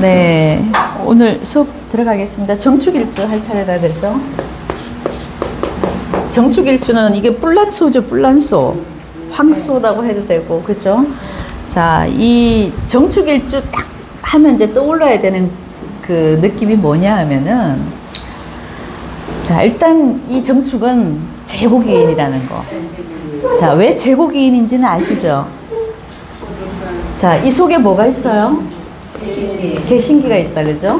네, 오늘 수업 들어가겠습니다. 정축일주 할 차례가 되죠. 정축일주는 이게 뿔란소죠, 뿔란소. 황소라고 해도 되고, 그죠? 자, 이 정축일주 딱 하면 이제 떠올라야 되는 그 느낌이 뭐냐 하면은, 자, 일단 이 정축은 제국이인이라는 거. 자, 왜 제국이인인지는 아시죠? 자, 이 속에 뭐가 있어요? 개신기가 있다, 그죠?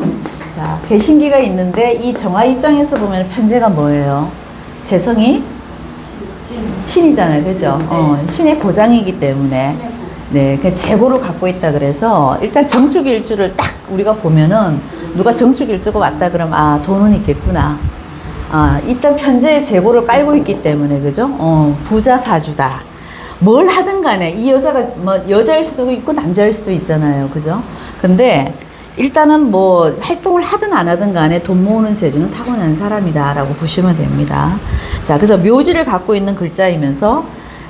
자, 개신기가 있는데 이 정화 입장에서 보면 편제가 뭐예요? 재성이 신이잖아요, 그죠? 신의 고장이기 때문에 네, 그 재고를 갖고 있다 그래서 일단 정축일주를 딱 우리가 보면은 누가 정축일주가 왔다 그러면 아, 돈은 있겠구나. 아, 일단 편제의 재고를 깔고 있기 때문에, 그죠? 부자 사주다. 뭘 하든 간에 이 여자가 뭐 여자일 수도 있고 남자일 수도 있잖아요, 그죠? 근데 일단은 뭐 활동을 하든 안 하든 간에 돈 모으는 재주는 타고난 사람이다 라고 보시면 됩니다. 자, 그래서 묘지를 갖고 있는 글자이면서,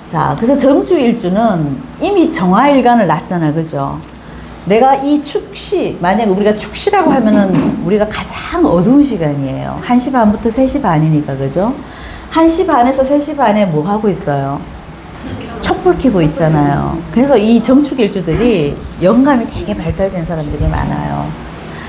자, 그래서 정축일주는 이미 정화일간을 놨잖아, 그죠? 내가 이 축시, 만약 우리가 축시라고 하면은 우리가 가장 어두운 시간이에요. 1시 반부터 3시 반이니까, 그죠? 1시 반에서 3시 반에 뭐 하고 있어요? 촛불 켜고 있잖아요. 그래서 이 정축일주들이 영감이 되게 발달된 사람들이 많아요.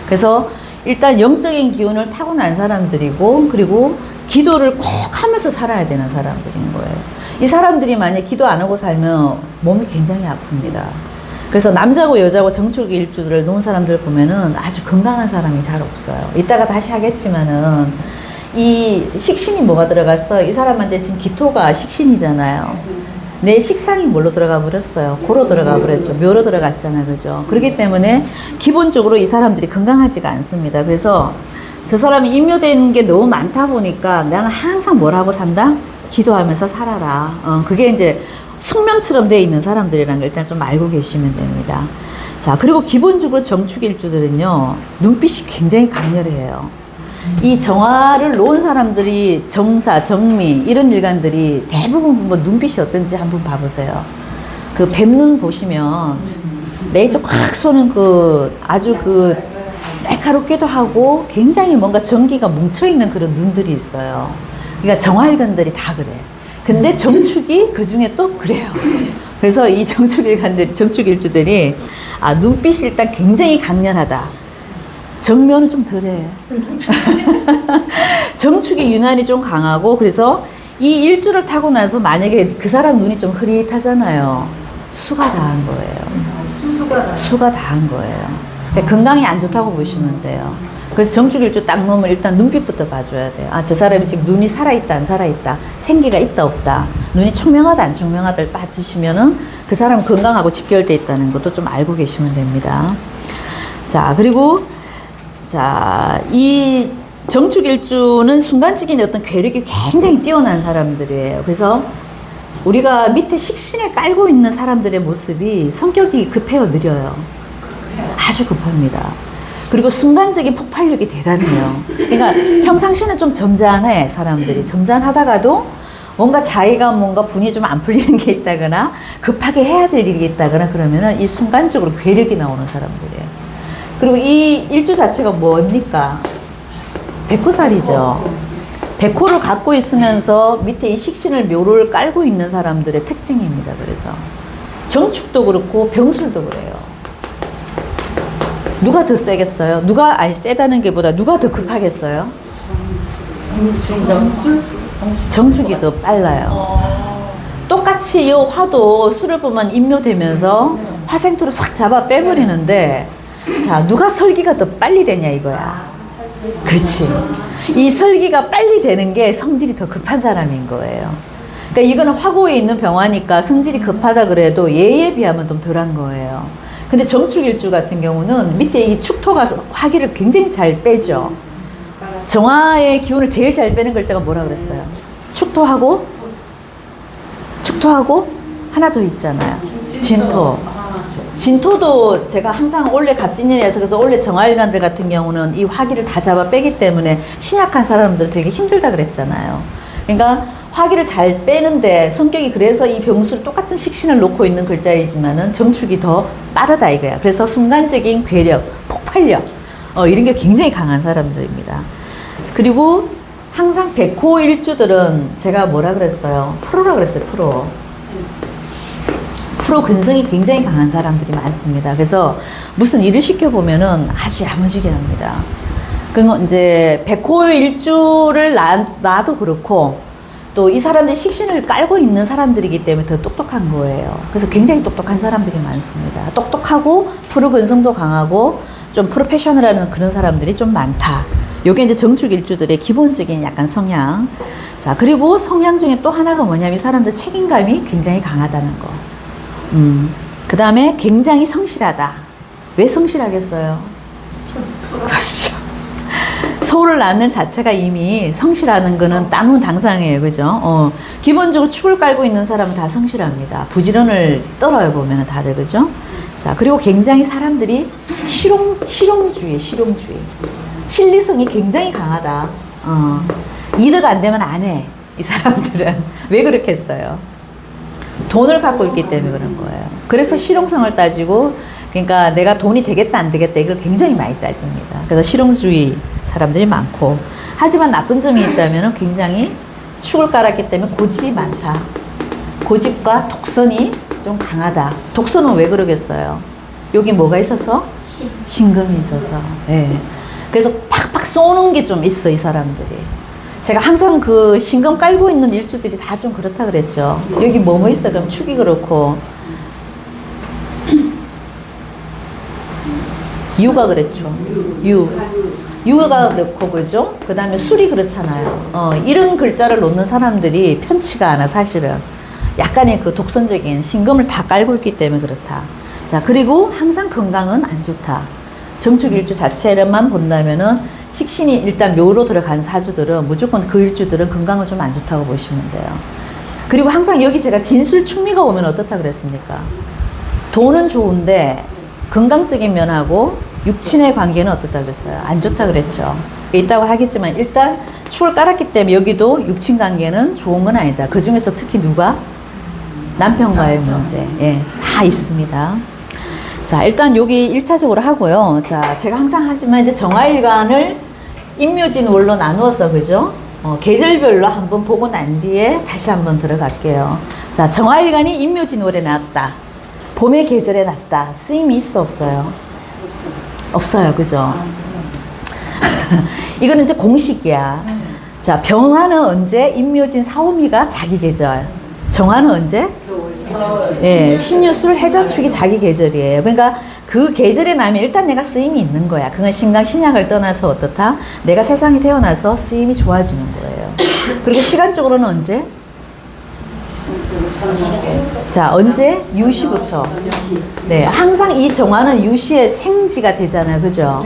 그래서 일단 영적인 기운을 타고난 사람들이고, 그리고 기도를 꼭 하면서 살아야 되는 사람들인 거예요. 이 사람들이 만약 기도 안 하고 살면 몸이 굉장히 아픕니다. 그래서 남자고 여자고 정축일주들을 놓은 사람들 보면은 아주 건강한 사람이 잘 없어요. 이따가 다시 하겠지만은 이 식신이 뭐가 들어갔어? 이 사람한테 지금 기토가 식신이잖아요. 내 식상이 뭘로 들어가 버렸어요? 고로 들어가 버렸죠. 묘로 들어갔잖아요, 그죠? 그렇기 때문에 기본적으로 이 사람들이 건강하지가 않습니다. 그래서 저 사람이 임묘된 게 너무 많다 보니까 나는 항상 뭘 하고 산다? 기도하면서 살아라. 그게 이제 숙명처럼 돼 있는 사람들이라는 걸 일단 좀 알고 계시면 됩니다. 자, 그리고 기본적으로 정축일주들은요, 눈빛이 굉장히 강렬해요. 이 정화를 놓은 사람들이 정사, 정미 이런 일간들이 대부분 뭐 눈빛이 어떤지 한번 봐보세요. 그 뱀눈 보시면 레이저 꽉 쏘는 그 아주 그 날카롭기도 하고 굉장히 뭔가 전기가 뭉쳐있는 그런 눈들이 있어요. 그러니까 정화일간들이 다 그래. 근데 정축이 그 중에 또 그래요. 그래서 이 정축일주들이 아, 눈빛이 일단 굉장히 강렬하다. 정면은 좀 덜해. 정축이 유난히 좀 강하고, 그래서 이 일주를 타고 나서 만약에 그 사람 눈이 좀 흐릿하잖아요. 수가 다한 거예요. 수가 다한 거예요. 그러니까 건강이 안 좋다고 보시면 돼요. 그래서 정축일주 딱 놓으면 일단 눈빛부터 봐줘야 돼요. 아, 저 사람이 지금 눈이 살아있다, 안 살아있다, 생기가 있다, 없다, 눈이 총명하다, 안 총명하다를 봐주시면은 그 사람 건강하고 직결돼 있다는 것도 좀 알고 계시면 됩니다. 자, 그리고 자, 이 정축일주는 순간적인 어떤 괴력이 굉장히 뛰어난 사람들이에요. 그래서 우리가 밑에 식신을 깔고 있는 사람들의 모습이 성격이 급해요, 느려요? 아주 급합니다. 그리고 순간적인 폭발력이 대단해요. 그러니까 평상시는 좀 점잖해, 사람들이. 점잖하다가도 뭔가 자기가 뭔가 분이 좀 안 풀리는 게 있다거나 급하게 해야 될 일이 있다거나 그러면은 이 순간적으로 괴력이 나오는 사람들이에요. 그리고 이 일주 자체가 뭡니까? 백호살이죠. 백호를 갖고 있으면서 밑에 이 식신을 묘를 깔고 있는 사람들의 특징입니다. 그래서 정축도 그렇고 병술도 그래요. 누가 더 세겠어요? 누가 아니 세다는 게 보다 누가 더 급하겠어요? 정축이 더 빨라요. 똑같이 이 화도 술을 보면 임묘되면서 화생토를 싹 잡아 빼버리는데, 자, 누가 설기가 더 빨리 되냐 이거야. 그렇지. 이 설기가 빨리 되는 게 성질이 더 급한 사람인 거예요. 그러니까 이거는 화고에 있는 병화니까 성질이 급하다 그래도 얘에 비하면 좀 덜한 거예요. 근데 정축일주 같은 경우는 밑에 이 축토가 화기를 굉장히 잘 빼죠. 정화의 기운을 제일 잘 빼는 글자가 뭐라 그랬어요? 축토하고 하나 더 있잖아요. 진토. 진토도 제가 항상 올해 갑진년이라서, 그래서 올해 정화일간들 같은 경우는 이 화기를 다 잡아 빼기 때문에 신약한 사람들 되게 힘들다 그랬잖아요. 그러니까 화기를 잘 빼는데 성격이 그래서 이 병수를 똑같은 식신을 놓고 있는 글자이지만은 정축이 더 빠르다 이거야. 그래서 순간적인 괴력, 폭발력 이런 게 굉장히 강한 사람들입니다. 그리고 항상 백호 일주들은 제가 뭐라 그랬어요? 프로라 그랬어요. 프로 근성이 굉장히 강한 사람들이 많습니다. 그래서 무슨 일을 시켜보면은 아주 야무지게 합니다. 그건 이제 백호 일주를 놔도 그렇고 또 이 사람들이 식신을 깔고 있는 사람들이기 때문에 더 똑똑한 거예요. 그래서 굉장히 똑똑한 사람들이 많습니다. 똑똑하고 프로 근성도 강하고 좀 프로페셔널한 그런 사람들이 좀 많다. 요게 이제 정축 일주들의 기본적인 약간 성향. 자, 그리고 성향 중에 또 하나가 뭐냐면 이 사람들 책임감이 굉장히 강하다는 거. 그 다음에 굉장히 성실하다. 왜 성실하겠어요? 그렇죠. 소를 낳는 자체가 이미 성실하는 거는 따놓은 당상이에요. 그죠? 기본적으로 축을 깔고 있는 사람은 다 성실합니다. 부지런을 떨어요, 보면은 다들. 그죠? 자, 그리고 굉장히 사람들이 실용주의. 실리성이 굉장히 강하다. 이득 안 되면 안 해. 이 사람들은. 왜 그렇겠어요? 돈을 갖고 있기 때문에 그런 거예요. 그래서 실용성을 따지고, 그러니까 내가 돈이 되겠다 안 되겠다 이걸 굉장히 많이 따집니다. 그래서 실용주의 사람들이 많고, 하지만 나쁜 점이 있다면 굉장히 축을 깔았기 때문에 고집이 많다. 고집과 독선이 좀 강하다. 독선은 왜 그러겠어요? 여기 뭐가 있어서? 신금이 있어서. 네. 그래서 팍팍 쏘는 게 좀 있어, 이 사람들이. 제가 항상 그 신금 깔고 있는 일주들이 다 좀 그렇다 그랬죠. 여기 뭐뭐 있어? 그럼 축이 그렇고. 유가 그랬죠. 유가 그렇고, 그죠? 그 다음에 술이 그렇잖아요. 이런 글자를 놓는 사람들이 편치가 않아, 사실은. 약간의 그 독선적인 신금을 다 깔고 있기 때문에 그렇다. 자, 그리고 항상 건강은 안 좋다. 정축 일주 자체만 본다면은 식신이 일단 묘로 들어간 사주들은 무조건 그 일주들은 건강은 좀 안 좋다고 보시면 돼요. 그리고 항상 여기 제가 진술충미가 오면 어떻다 그랬습니까? 돈은 좋은데 건강적인 면하고 육친의 관계는 어떻다 그랬어요? 안 좋다 그랬죠. 있다고 하겠지만 일단 축을 깔았기 때문에 여기도 육친 관계는 좋은 건 아니다. 그 중에서 특히 누가? 남편과의 문제. 예, 다 있습니다. 자, 일단 여기 1차적으로 하고요. 자, 제가 항상 하지만 이제 정화일관을 임묘진월로 나누어서, 그죠? 계절별로 한번 보고 난 뒤에 다시 한번 들어갈게요. 자, 정화일관이 임묘진월에 나왔다. 봄의 계절에 났다. 쓰임이 있어, 없어요? 없어요, 그죠? 이거는 이제 공식이야. 자, 병화는 언제? 임묘진 사오미가 자기 계절. 정화는 언제? 예, 신유술 해자축이 자기 계절이에요. 그러니까 그 계절에 나면 일단 내가 쓰임이 있는 거야. 그건 신강 신약을 떠나서 어떻다? 내가 세상에 태어나서 쓰임이 좋아지는 거예요. 그리고 시간적으로는 언제? 자, 언제? 유시부터. 네, 항상 이 정화는 유시의 생지가 되잖아요. 그죠?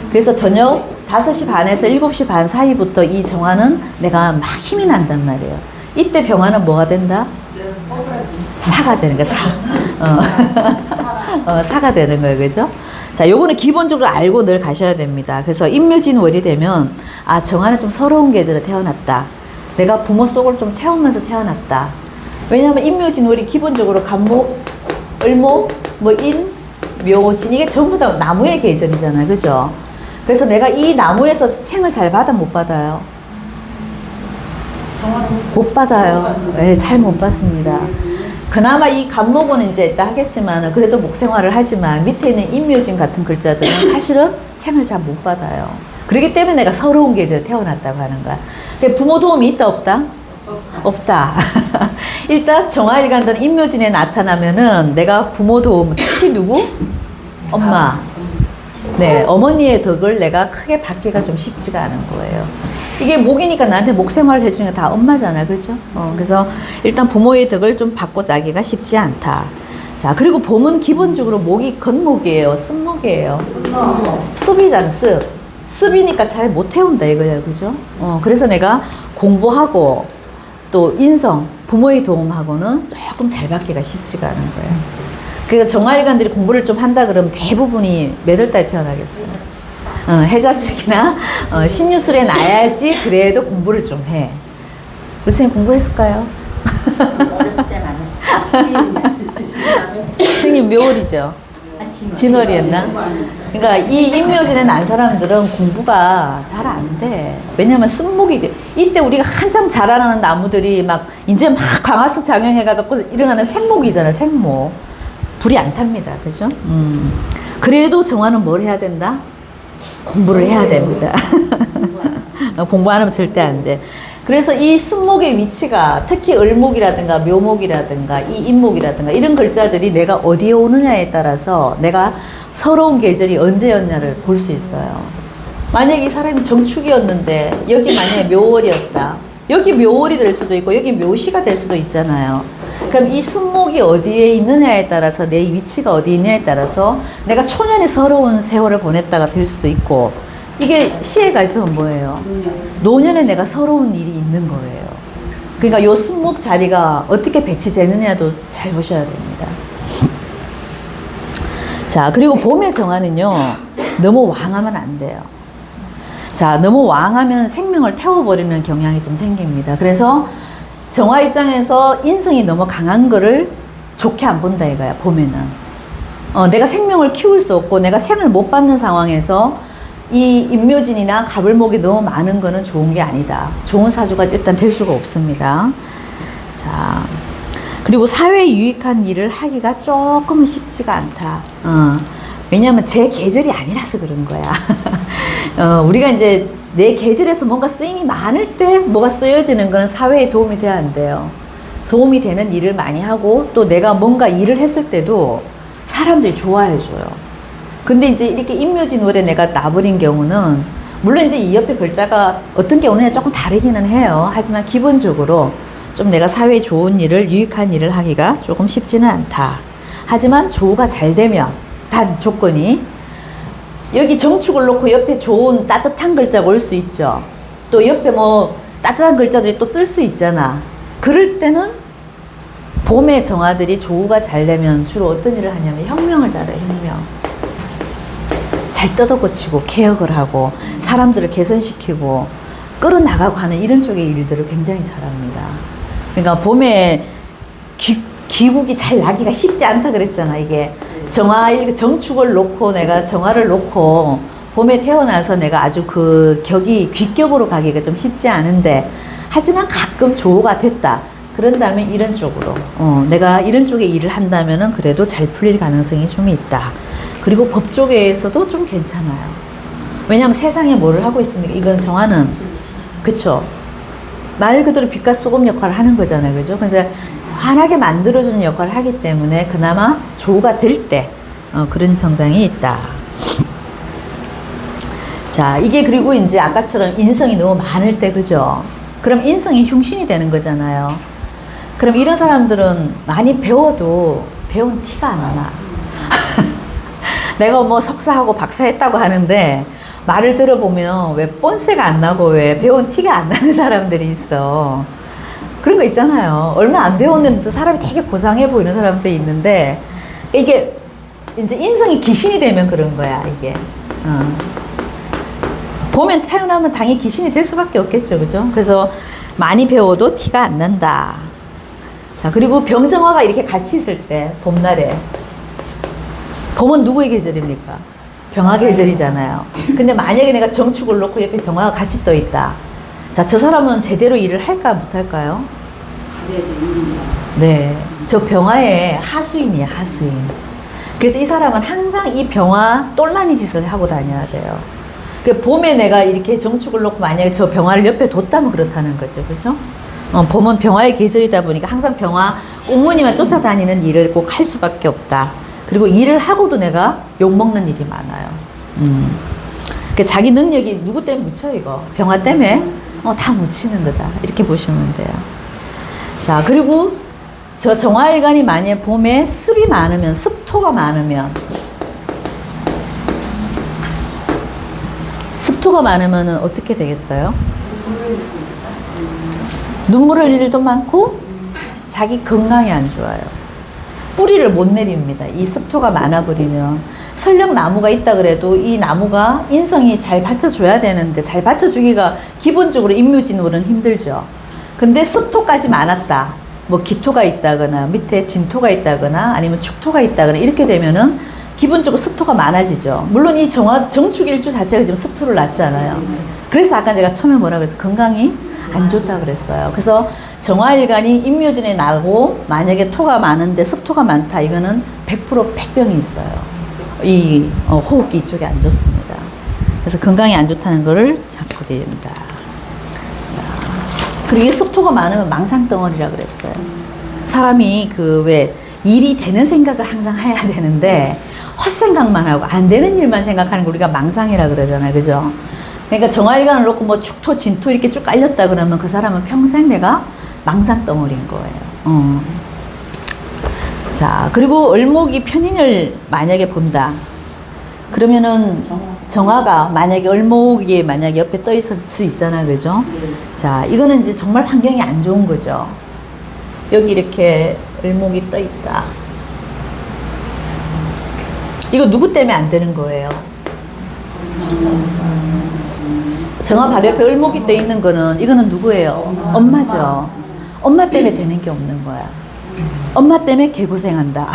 그래서 저녁 5시 반에서 7시 반 사이부터 이 정화는 내가 막 힘이 난단 말이에요. 이때 병화는 뭐가 된다? 사가 되는 거야, 사가 되는 거예요. 그죠? 자, 요거는 기본적으로 알고 늘 가셔야 됩니다. 그래서 임묘진월이 되면, 아, 정화는 좀 서러운 계절에 태어났다. 내가 부모 속을 좀 태우면서 태어났다. 왜냐하면 임묘진월이 기본적으로 간목, 을목, 묘진, 이게 전부 다 나무의 계절이잖아요. 그죠? 그래서 내가 이 나무에서 생을 잘 받아, 못 받아요? 못 받아요. 네, 잘 못 받습니다. 그나마 이 간목은 이제 있다 하겠지만, 그래도 목생활을 하지만, 밑에 있는 임묘진 같은 글자들은 사실은 생을 잘 못 받아요. 그렇기 때문에 내가 서러운 계절에 태어났다고 하는 거야. 부모 도움이 있다, 없다? 없다. 일단 정화일관들은 임묘진에 나타나면은 내가 부모 도움, 특히 누구? 엄마. 네, 어머니의 덕을 내가 크게 받기가 좀 쉽지가 않은 거예요. 이게 목이니까 나한테 목 생활을 해주는 게 다 엄마잖아. 그죠? 그래서 일단 부모의 덕을 좀 받고 나기가 쉽지 않다. 자, 그리고 봄은 기본적으로 목이 건목이에요. 습목이에요. 습이잖아, 습. 습이니까 잘 못 태운다 이거예요. 그죠? 그래서 내가 공부하고 또 인성, 부모의 도움하고는 조금 잘 받기가 쉽지가 않은 거예요. 그러니까 정화일관들이 공부를 좀 한다 그러면 대부분이 몇 월 달에 태어나겠어요? 해자축이나 신유술에 나야지 그래도 공부를 좀 해. 우리 선생님 공부했을까요? 어렸을 땐 안 했어. 선생님 묘월이죠? 진월이었나? 그러니까 이 임묘진에 난 사람들은 공부가 잘 안 돼. 왜냐면 쓴목이 돼. 이때 우리가 한참 자라나는 나무들이 막 이제 막 광합성 작용해가지고 일어나는 생목이잖아요. 생목. 불이 안 탑니다. 그죠? 그래도 정화는 뭘 해야 된다? 공부를 해야 됩니다. 공부 안 하면 절대 안 돼. 그래서 이 쓴목의 위치가 특히 을목이라든가 묘목이라든가 이 인목이라든가 이런 글자들이 내가 어디에 오느냐에 따라서 내가 서러운 계절이 언제였냐를 볼 수 있어요. 만약에 이 사람이 정축이었는데 여기 만약에 묘월이었다. 여기 묘월이 될 수도 있고 여기 묘시가 될 수도 있잖아요. 그럼 이 순목이 어디에 있느냐에 따라서 내 위치가 어디 있냐에 따라서 내가 초년에 서러운 세월을 보냈다가 될 수도 있고 이게 시에 가 있으면 뭐예요? 노년에 내가 서러운 일이 있는 거예요. 그러니까 요 순목 자리가 어떻게 배치되느냐도 잘 보셔야 됩니다. 자, 그리고 봄의 정화는요, 너무 왕하면 안 돼요. 자, 너무 왕하면 생명을 태워버리는 경향이 좀 생깁니다. 그래서 정화 입장에서 인성이 너무 강한 거를 좋게 안 본다 이거야, 봄에는. 내가 생명을 키울 수 없고 내가 생을 못 받는 상황에서 이 임묘진이나 가불목이 너무 많은 거는 좋은 게 아니다. 좋은 사주가 일단 될 수가 없습니다. 자, 그리고 사회에 유익한 일을 하기가 조금은 쉽지가 않다. 왜냐하면 제 계절이 아니라서 그런 거야. 우리가 이제 내 계절에서 뭔가 쓰임이 많을 때 뭐가 쓰여지는 거는 사회에 도움이 돼야 안 돼요. 도움이 되는 일을 많이 하고 또 내가 뭔가 일을 했을 때도 사람들이 좋아해 줘요. 근데 이제 이렇게 임묘진월에 내가 나버린 경우는 물론 이제 이 옆에 글자가 어떤 게 오느냐 조금 다르기는 해요. 하지만 기본적으로 좀 내가 사회에 좋은 일을 유익한 일을 하기가 조금 쉽지는 않다. 하지만 조가 잘 되면 단 조건이 여기 정축을 놓고 옆에 좋은 따뜻한 글자가 올 수 있죠. 또 옆에 뭐 따뜻한 글자들이 또 뜰 수 있잖아. 그럴 때는 봄의 정화들이 조우가 잘 되면 주로 어떤 일을 하냐면 혁명을 잘해요. 혁명. 잘 뜯어고치고 개혁을 하고 사람들을 개선시키고 끌어나가고 하는 이런 쪽의 일들을 굉장히 잘합니다. 그러니까 봄에 기국이 잘 나기가 쉽지 않다 그랬잖아. 이게 정축을 놓고 내가 정화를 놓고 봄에 태어나서 내가 아주 그 격이 귀격으로 가기가 좀 쉽지 않은데 하지만 가끔 조우가 됐다. 그런다면 이런 쪽으로 내가 이런 쪽에 일을 한다면은 그래도 잘 풀릴 가능성이 좀 있다. 그리고 법 쪽에서도 좀 괜찮아요. 왜냐하면 세상에 뭐를 하고 있습니까? 이건 정화는 그쵸? 말 그대로 빛과 소금 역할을 하는 거잖아요. 그죠? 그래서 환하게 만들어주는 역할을 하기 때문에 그나마 조우가 될 때 그런 정당이 있다. 자, 이게 그리고 이제 아까처럼 인성이 너무 많을 때 그죠? 그럼 인성이 흉신이 되는 거잖아요. 그럼 이런 사람들은 많이 배워도 배운 티가 안 나. 내가 뭐 석사하고 박사했다고 하는데 말을 들어보면 왜 뻔세가 안 나고 왜 배운 티가 안 나는 사람들이 있어. 그런 거 있잖아요. 얼마 안 배웠는데도 사람이 되게 고상해 보이는 사람들이 있는데 이게 이제 인성이 귀신이 되면 그런 거야 이게. 보면 태어나면 당연히 귀신이 될 수밖에 없겠죠. 그죠? 그래서 많이 배워도 티가 안 난다. 자, 그리고 병정화가 이렇게 같이 있을 때 봄날에 봄은 누구의 계절입니까? 병화 계절이잖아요. 근데 만약에 내가 정축을 놓고 옆에 병화가 같이 떠 있다. 자, 저 사람은 제대로 일을 할까 못할까요? 네, 저 병화의 하수인이에요. 하수인. 그래서 이 사람은 항상 이 병화 똘마니 짓을 하고 다녀야 돼요. 그 봄에 내가 이렇게 정축을 놓고 만약에 저 병화를 옆에 뒀다면 그렇다는 거죠. 그죠? 봄은 병화의 계절이다 보니까 항상 병화 꽁무니만 쫓아다니는 일을 꼭 할 수밖에 없다. 그리고 일을 하고도 내가 욕먹는 일이 많아요. 그러니까 자기 능력이 누구 때문에 묻혀 이거? 병화 때문에? 다 묻히는 거다. 이렇게 보시면 돼요. 자, 그리고 저 정화일간이 만약에 봄에 습이 많으면, 습토가 많으면 습토가 많으면 어떻게 되겠어요? 눈물 흘릴 일도 많고 자기 건강이 안 좋아요. 뿌리를 못 내립니다. 이 습토가 많아버리면 설령 나무가 있다 그래도 이 나무가 인성이 잘 받쳐줘야 되는데 잘 받쳐주기가 기본적으로 임묘진월은 힘들죠. 근데 습토까지 많았다. 뭐 기토가 있다거나 밑에 진토가 있다거나 아니면 축토가 있다거나 이렇게 되면은 기본적으로 습토가 많아지죠. 물론 이 정축일주 자체가 지금 습토를 낳잖아요. 그래서 아까 제가 처음에 뭐라 그랬어요? 건강이 안 좋다 그랬어요. 그래서 정화일간이 임묘진에 나고 만약에 토가 많은데 습토가 많다. 이거는 100% 폐병이 있어요. 이 호흡기 이쪽이 안 좋습니다. 그래서 건강이 안 좋다는 거를 잡고 된다. 그리고 이 습토가 많으면 망상덩어리라 그랬어요. 사람이 그 왜 일이 되는 생각을 항상 해야 되는데 헛생각만 하고 안 되는 일만 생각하는 거 우리가 망상이라 그러잖아요. 그죠? 그러니까 정화일관을 놓고 뭐 축토, 진토 이렇게 쭉 깔렸다 그러면 그 사람은 평생 내가 망상덩어리인 거예요. 자, 그리고 을목이 편인을 만약에 본다. 그러면은 정화가 만약에 을목이 만약에 옆에 떠 있을 수 있잖아요. 그죠? 자, 이거는 이제 정말 환경이 안 좋은 거죠. 여기 이렇게 을목이 떠 있다. 이거 누구 때문에 안 되는 거예요? 정화 바로 옆에 을목이 떠 있는 거는 이거는 누구예요? 엄마죠. 엄마 때문에 되는 게 없는 거야. 엄마 때문에 개고생한다.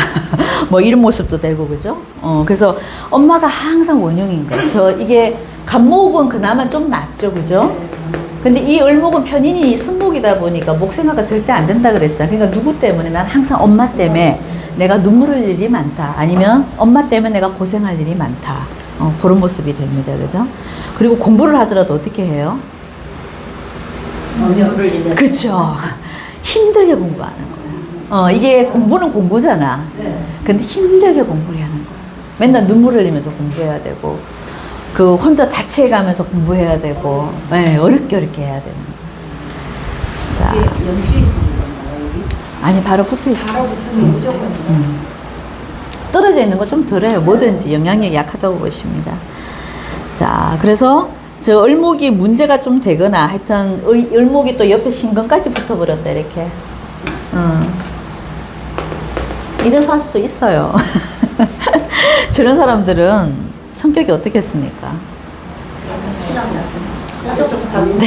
뭐 이런 모습도 되고 그죠? 그래서 엄마가 항상 원흉인 거예요. 이게 간목은 그나마 좀 낫죠. 그죠? 근데 이 을목은 편인이 승목이다 보니까 목생화가 절대 안 된다 그랬잖아요. 그러니까 누구 때문에? 난 항상 엄마 때문에 내가 눈물 흘릴 일이 많다. 아니면 엄마 때문에 내가 고생할 일이 많다. 그런 모습이 됩니다. 그죠? 그리고 공부를 하더라도 어떻게 해요? 그렇죠. 힘들게 공부하는 거야. 이게 공부는 공부잖아. 근데 힘들게 공부를 하는 거야. 맨날 눈물 흘리면서 공부해야 되고, 그 혼자 자취해 가면서 공부해야 되고, 네, 어렵게 해야 되는 거야. 자. 연주에 있는 건가요, 여기? 아니, 바로 붙어 있어. 바로 붙으면 무조건. 떨어져 있는 거 좀 덜해요. 뭐든지 영향력이 약하다고 보십니다. 자, 그래서 저 을목이 문제가 좀 되거나 하여튼 을목이 또 옆에 신금까지 붙어버렸다 이렇게. 이런 사주도 있어요. 저런 사람들은 성격이 어떻겠습니까? 네.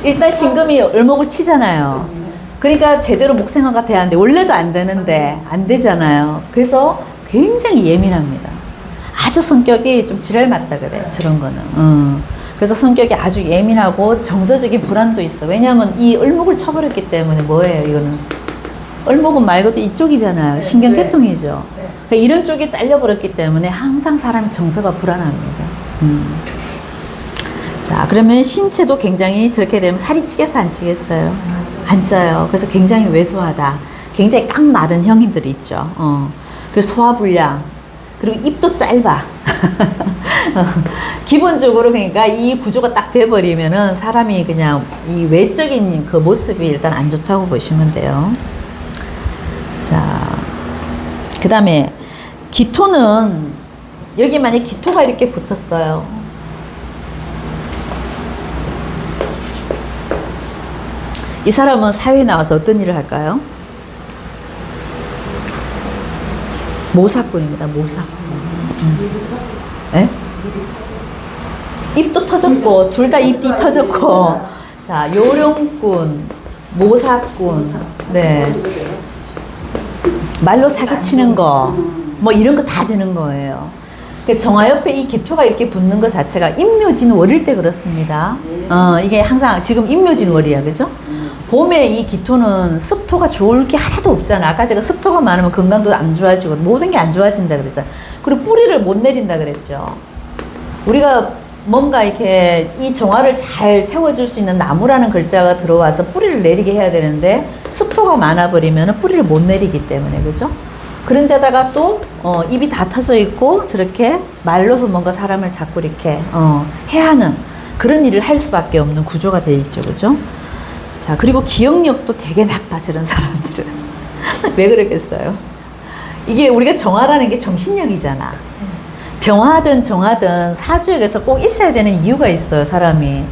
일단 신금이 을목을 치잖아요. 그러니까 제대로 목생화가 돼야 하는데 원래도 안 되는데 안 되잖아요. 그래서 굉장히 예민합니다. 아주 성격이 좀 지랄 맞다 그래. 저런 거는. 그래서 성격이 아주 예민하고 정서적인 불안도 있어. 왜냐하면 이 을목을 쳐버렸기 때문에 뭐예요 이거는. 을목은 말 그대로 이쪽이잖아요. 신경계통이죠. 그러니까 이런 쪽이 잘려버렸기 때문에 항상 사람이 정서가 불안합니다. 자, 그러면 신체도 굉장히 저렇게 되면 살이 찌겠어 안 찌겠어요? 안 쪄요. 그래서 굉장히 왜소하다. 굉장히 깡 마른 형인들이 있죠. 그리고 소화불량. 그리고 입도 짧아. 기본적으로 그러니까 이 구조가 딱 돼버리면은 사람이 그냥 이 외적인 그 모습이 일단 안 좋다고 보시면 돼요. 자, 그 다음에 기토는 여기 만약에 기토가 이렇게 붙었어요. 이 사람은 사회에 나와서 어떤 일을 할까요? 모사꾼입니다. 모사꾼. 네? 입도 터졌고 둘 다 입이 터졌고 자 요령꾼, 모사꾼, 네 말로 사기치는 거 뭐 이런 거 다 되는 거예요. 정화 옆에 이 기토가 이렇게 붙는 것 자체가 임묘진월일 때 그렇습니다. 이게 항상 지금 임묘진월이야, 그죠? 봄에 이 기토는 습토가 좋을 게 하나도 없잖아. 아까 제가 습토가 많으면 건강도 안 좋아지고 모든 게 안 좋아진다 그랬잖아. 그리고 뿌리를 못 내린다 그랬죠. 우리가 뭔가 이렇게 이 정화를 잘 태워줄 수 있는 나무라는 글자가 들어와서 뿌리를 내리게 해야 되는데 습토가 많아버리면 뿌리를 못 내리기 때문에, 그죠? 그런데다가 또 입이 다 터져 있고 저렇게 말로서 뭔가 사람을 자꾸 이렇게 해야 하는 그런 일을 할 수밖에 없는 구조가 되어 있죠, 그죠? 자, 그리고 기억력도 되게 나빠, 저런 사람들은. 왜 그러겠어요? 이게 우리가 정화라는 게 정신력이잖아. 병화든 정화든 사주에서 꼭 있어야 되는 이유가 있어요, 사람이.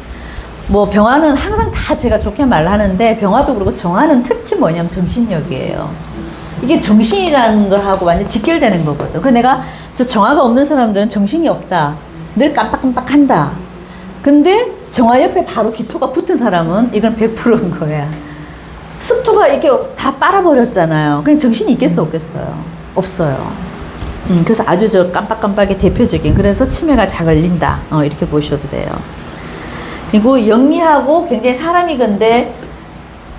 뭐 병화는 항상 다 제가 좋게 말하는데 병화도 그렇고 정화는 특히 뭐냐면 정신력이에요. 이게 정신이라는 걸 하고 완전 직결되는 거거든. 그 내가 저 정화가 없는 사람들은 정신이 없다. 늘 깜빡깜빡한다. 근데 정화 옆에 바로 기토가 붙은 사람은 이건 100%인 거야. 습토가 이렇게 다 빨아버렸잖아요. 그냥 정신이 있겠어, 없겠어요? 없어요. 그래서 아주 저 깜빡깜빡의 대표적인, 그래서 치매가 잘 걸린다. 이렇게 보셔도 돼요. 그리고 영리하고 굉장히 사람이, 근데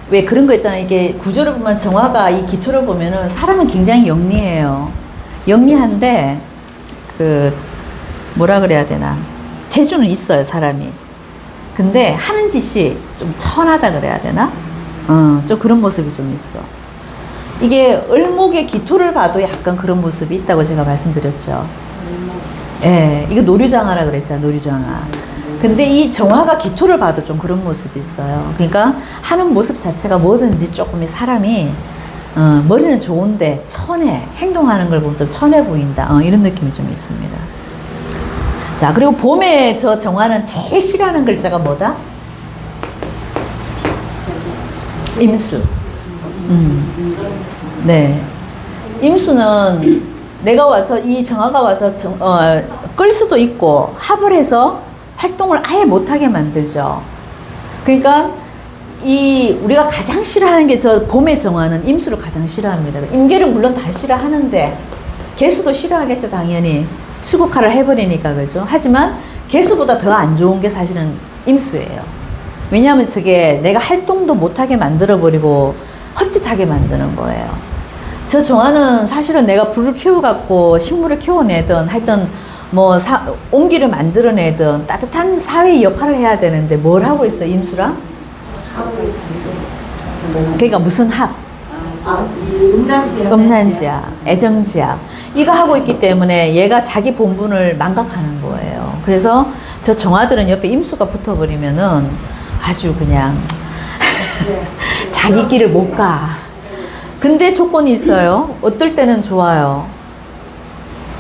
왜 그런 거 있잖아요. 이게 구조를 보면, 정화가 이 기토를 보면은 사람은 굉장히 영리해요. 영리한데, 뭐라 그래야 되나. 재주는 있어요, 사람이. 근데 하는 짓이 좀 천하다 그래야 되나? 좀 그런 모습이 좀 있어. 이게 을목의 기토를 봐도 약간 그런 모습이 있다고 제가 말씀드렸죠. 예, 이거 노류장화라 그랬잖아, 노류장화. 근데 이 정화가 기토를 봐도 좀 그런 모습이 있어요. 그러니까 하는 모습 자체가 뭐든지 조금 사람이 머리는 좋은데 천해, 행동하는 걸 보면 좀 천해 보인다. 이런 느낌이 좀 있습니다. 자, 그리고 봄에 저 정화는 제일 싫어하는 글자가 뭐다? 임수. 네. 임수는 내가 와서, 이 정화가 와서 끌 수도 있고 합을 해서 활동을 아예 못하게 만들죠. 그러니까 우리가 가장 싫어하는 게 저 봄의 정화는 임수를 가장 싫어합니다. 임계를 물론 다 싫어하는데 개수도 싫어하겠죠, 당연히. 수국화를 해버리니까, 그죠? 하지만 개수보다 더 안 좋은 게 사실은 임수예요. 왜냐하면 저게 내가 활동도 못하게 만들어버리고 헛짓하게 만드는 거예요. 저 정화는 사실은 내가 불을 피워갖고 식물을 키워내든 하여튼 뭐 온기를 만들어내든 따뜻한 사회 역할을 해야 되는데 뭘 하고 있어, 임수랑? 그러니까 무슨 합? 음란지약, 애정지약. 이거 하고 있기 때문에 얘가 자기 본분을 망각하는 거예요. 그래서 저 정화들은 옆에 임수가 붙어버리면은 아주 그냥 자기 길을 못 가. 근데 조건이 있어요. 어떨 때는 좋아요.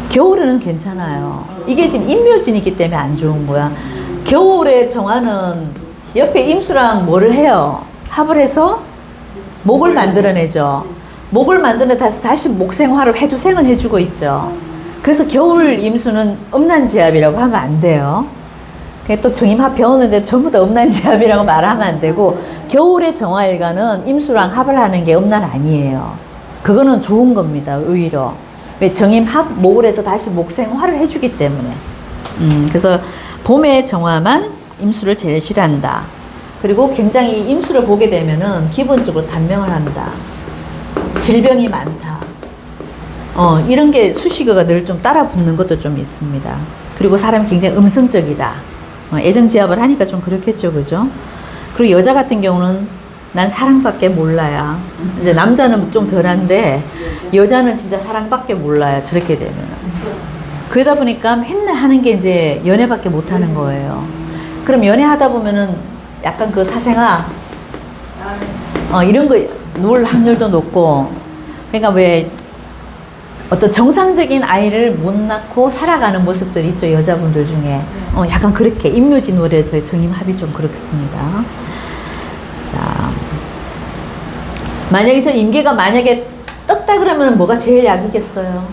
겨울에는 괜찮아요. 이게 지금 임묘진이기 때문에 안 좋은 거야. 겨울에 정화는 옆에 임수랑 뭐를 해요? 합을 해서 목을 만들어내죠. 목을 만드는 다시 목생화를 해두생을 해주고 있죠. 그래서 겨울 임수는 음란지압이라고 하면 안 돼요. 또 정임합 배우는데 전부 다 음란지압이라고 말하면 안 되고, 겨울의 정화일간은 임수랑 합을 하는 게 음란 아니에요. 그거는 좋은 겁니다, 오히려. 왜? 정임합 목을 해서 다시 목생화를 해주기 때문에. 그래서 봄의 정화만 임수를 제일 싫어한다. 그리고 굉장히 임수를 보게 되면은 기본적으로 단명을 한다. 질병이 많다. 이런 게 수식어가 늘 좀 따라 붙는 것도 좀 있습니다. 그리고 사람이 굉장히 음성적이다. 애정지압을 하니까 좀 그렇겠죠, 그죠? 그리고 여자 같은 경우는 난 사랑밖에 몰라야. 이제 남자는 좀 덜한데 여자는 진짜 사랑밖에 몰라야, 저렇게 되면은. 그러다 보니까 맨날 하는 게 이제 연애밖에 못 하는 거예요. 그럼 연애하다 보면은 약간 그 사생아, 이런 거 놓을 확률도 높고, 그러니까 왜 어떤 정상적인 아이를 못 낳고 살아가는 모습들이 있죠, 여자분들 중에. 약간 그렇게 임묘진 노래 저희 정임합이 좀 그렇습니다. 자, 만약에 저 임계가 만약에 떴다 그러면 뭐가 제일 약이겠어요?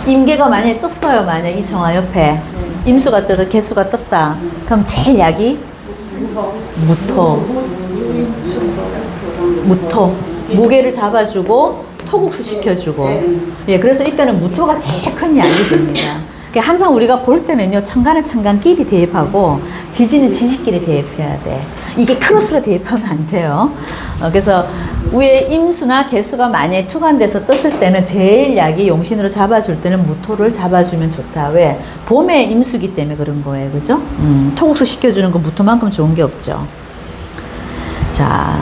임계가 만약에 떴어요, 만약 이 정화 옆에 임수가 떠도 개수가 떴다. 그럼 제일 약이 무토. 무게를 잡아주고 토국수 시켜주고. 예, 그래서 이때는 무토가 제일 큰 약이 됩니다. 그러니까 항상 우리가 볼 때는요, 천간은 천간끼리 대입하고 지지는 지지끼리 대입해야 돼. 이게 크로스로 대입하면 안 돼요. 그래서 위에 임수나 개수가 만약에 투간돼서 떴을 때는 제일 약이 용신으로 잡아줄 때는 무토를 잡아주면 좋다. 왜? 봄에 임수기 때문에 그런 거예요, 그죠? 토국수 시켜주는 건 무토만큼 좋은 게 없죠. 자,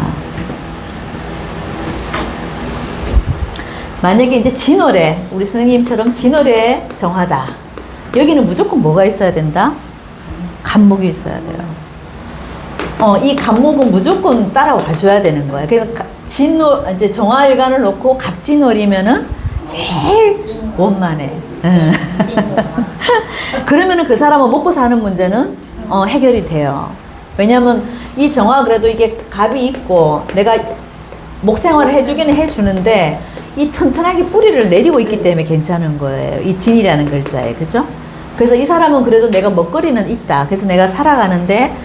만약에 이제 진월에, 우리 선생님처럼 진월에 정하다. 여기는 무조건 뭐가 있어야 된다? 간목이 있어야 돼요. 이 간목은 무조건 따라와줘야 되는 거야. 그래서 이제 정화일간을 놓고 갑진월이면은 제일 원만해. 그러면은 그 사람은 먹고 사는 문제는 해결이 돼요. 왜냐면 이 정화 그래도 이게 갑이 있고 내가 목생활을 해주기는 해주는데 이 튼튼하게 뿌리를 내리고 있기 때문에 괜찮은 거예요. 이 진이라는 글자에, 그죠? 그래서 이 사람은 그래도 내가 먹거리는 있다. 그래서 내가 살아가는데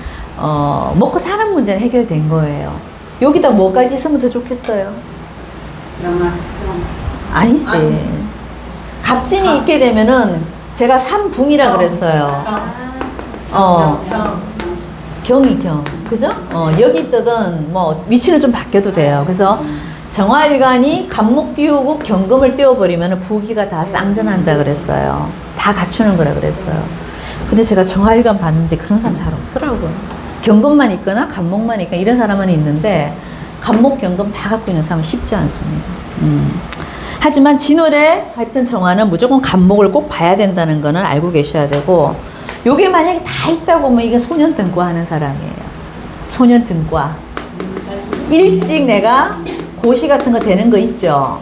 먹고 사는 문제는 해결된 거예요. 여기다 뭐까지 있으면 더 좋겠어요? 영화. 아니지. 아니. 갑진이 있게 되면은 제가 삼붕이라 그랬어요. 경이 경. 그죠? 여기 있거든 뭐 위치는 좀 바뀌어도 돼요. 그래서 정화일간이 간목 띄우고 경금을 띄워버리면 부기가 다 쌍전한다 그랬어요. 다 갖추는 거라 그랬어요. 근데 제가 정화일간 봤는데 그런 사람 잘 없더라고요. 경금만 있거나 간목만 있거나 이런 사람은 있는데 간목 경금 다 갖고 있는 사람은 쉽지 않습니다. 하지만 진월에 하여튼 정화는 무조건 간목을 꼭 봐야 된다는 거는 알고 계셔야 되고, 요게 만약에 다 있다고 하면 이게 소년등과 하는 사람이에요. 소년등과. 일찍 내가 고시 같은 거 되는 거 있죠.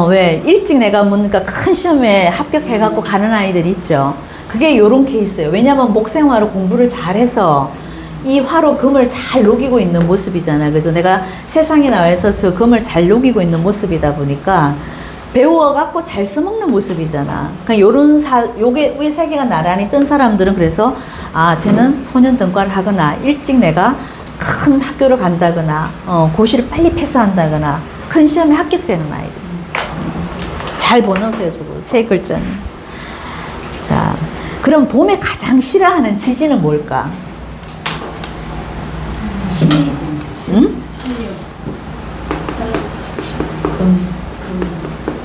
왜 일찍 내가 뭔가 큰 시험에 합격해갖고 가는 아이들 있죠. 그게 요런 케이스예요. 왜냐면 목생화로 공부를 잘해서 이 화로 금을 잘 녹이고 있는 모습이잖아. 그죠? 내가 세상에 나와서 저 금을 잘 녹이고 있는 모습이다 보니까 배워갖고 잘 써먹는 모습이잖아. 그러니까 요게 위에 세 개가 나란히 뜬 사람들은 그래서 쟤는 소년등과를 하거나 일찍 내가 큰 학교를 간다거나 고시를 빨리 패스한다거나 큰 시험에 합격되는 아이들. 잘 번호세요, 저거. 세 글자는. 자, 그럼 봄에 가장 싫어하는 지지는 뭘까? 신이지. 응?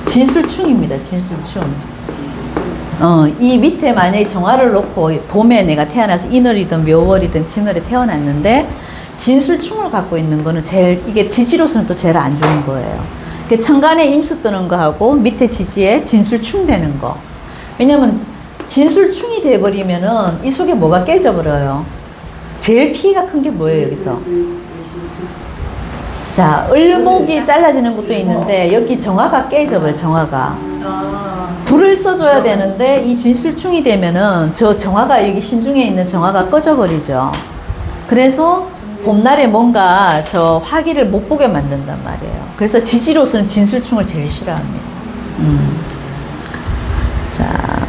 진술충입니다. 진술충. 이 밑에 만약에 정화를 놓고 봄에 내가 태어나서 인월이든 묘월이든 진월에 태어났는데 진술충을 갖고 있는 거는 이게 지지로서는 또 제일 안 좋은 거예요. 천간에 임수 뜨는 거하고 밑에 지지에 진술충 되는 거. 왜냐면 진술충이 돼버리면은 이 속에 뭐가 깨져버려요. 제일 피해가 큰 게 뭐예요, 여기서? 자, 을목이 잘라지는 것도 있는데 여기 정화가 깨져버려요, 정화가. 불을 써줘야 되는데 이 진술충이 되면은 저 정화가 여기 신중에 있는 정화가 꺼져버리죠. 그래서 봄날에 뭔가 저 화기를 못 보게 만든단 말이에요. 그래서 지지로서는 진술충을 제일 싫어합니다. 자.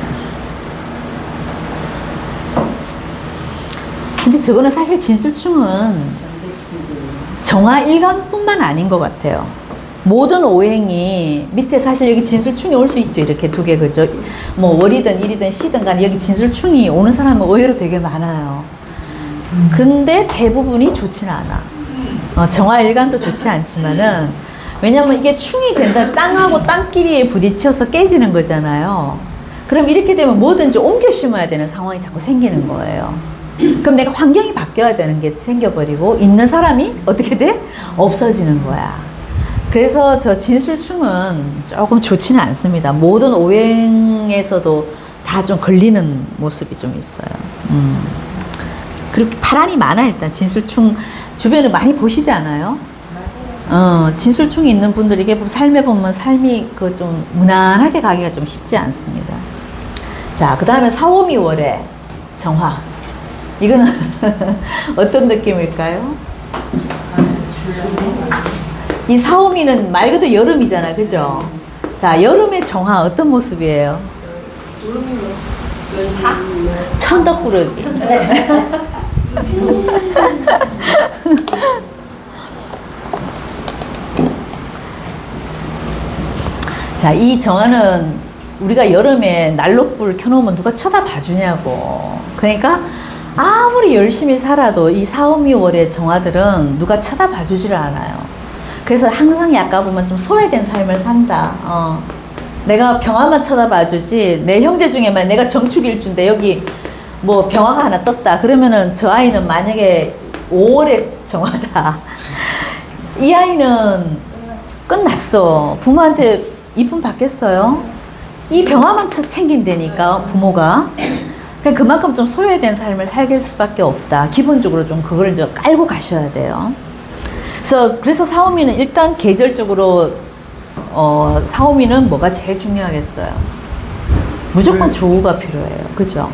근데 저거는 사실 진술충은 정화 일간뿐만 아닌 것 같아요. 모든 오행이 밑에 사실 여기 진술충이 올 수 있죠. 이렇게 두 개, 그죠? 뭐 월이든 일이든 시든 간에 여기 진술충이 오는 사람은 의외로 되게 많아요. 그런데 대부분이 좋지는 않아. 정화 일간도 좋지 않지만은, 왜냐면 이게 충이 된다, 땅하고 땅끼리에 부딪혀서 깨지는 거잖아요. 그럼 이렇게 되면 뭐든지 옮겨 심어야 되는 상황이 자꾸 생기는 거예요. 그럼 내가 환경이 바뀌어야 되는 게 생겨버리고 있는 사람이 어떻게 돼? 없어지는 거야. 그래서 저 진술충은 조금 좋지는 않습니다. 모든 오행에서도 다 좀 걸리는 모습이 좀 있어요. 그렇게 파란이 많아. 일단 진술충 주변을 많이 보시지 않아요? 진술충이 있는 분들에게 삶에 보면 삶이 그 좀 무난하게 가기가 좀 쉽지 않습니다. 자, 그 다음에 4, 5, 2월에 정화. 이거는 어떤 느낌일까요? 이 4, 5미는 말 그대로 여름이잖아. 그죠? 자, 여름의 정화 어떤 모습이에요? 천덕꾸러기. 자, 이 정화는 우리가 여름에 난로불 켜놓으면 누가 쳐다봐 주냐고. 그러니까 아무리 열심히 살아도 이 4, 5, 2월의 정화들은 누가 쳐다봐 주지를 않아요. 그래서 항상 약간 보면 좀 소외된 삶을 산다. 내가 병화만 쳐다봐 주지, 내 형제 중에만 내가 정축일주인데 여기 뭐 병화가 하나 떴다. 그러면은 저 아이는 만약에 5월에 정화다. 이 아이는 끝났어. 부모한테 이쁨 받겠어요? 이 병화만 챙긴다니까, 부모가. 그만큼 좀 소외된 삶을 살길 수밖에 없다. 기본적으로 좀 그걸 좀 깔고 가셔야 돼요. 그래서 4, 5미는 일단 계절적으로 4, 5미는 뭐가 제일 중요하겠어요? 무조건 조우가 필요해요. 그죠?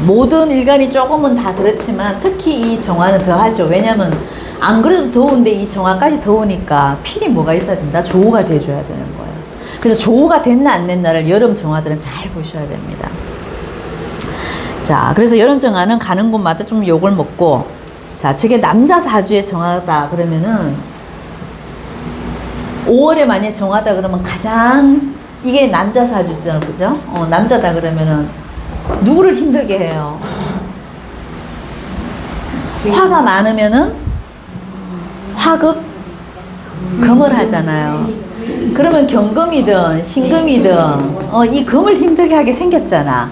모든 일간이 조금은 다 그렇지만 특히 이 정화는 더 하죠. 왜냐면 안 그래도 더운데 이 정화까지 더우니까 필히 뭐가 있어야 된다? 조우가 돼줘야 되는 거예요. 그래서 조우가 됐나 안 됐나를 여름 정화들은 잘 보셔야 됩니다. 자, 그래서 여름 정화는 가는 곳마다 좀 욕을 먹고, 자, 저게 남자 사주의 정화다 그러면은 5월에 만약에 정화다 그러면 가장 이게 남자 사주잖아요, 그죠? 남자다 그러면은 누구를 힘들게 해요? 화가 많으면은 화극 금을 하잖아요. 그러면 경금이든 신금이든 이 금을 힘들게 하게 생겼잖아.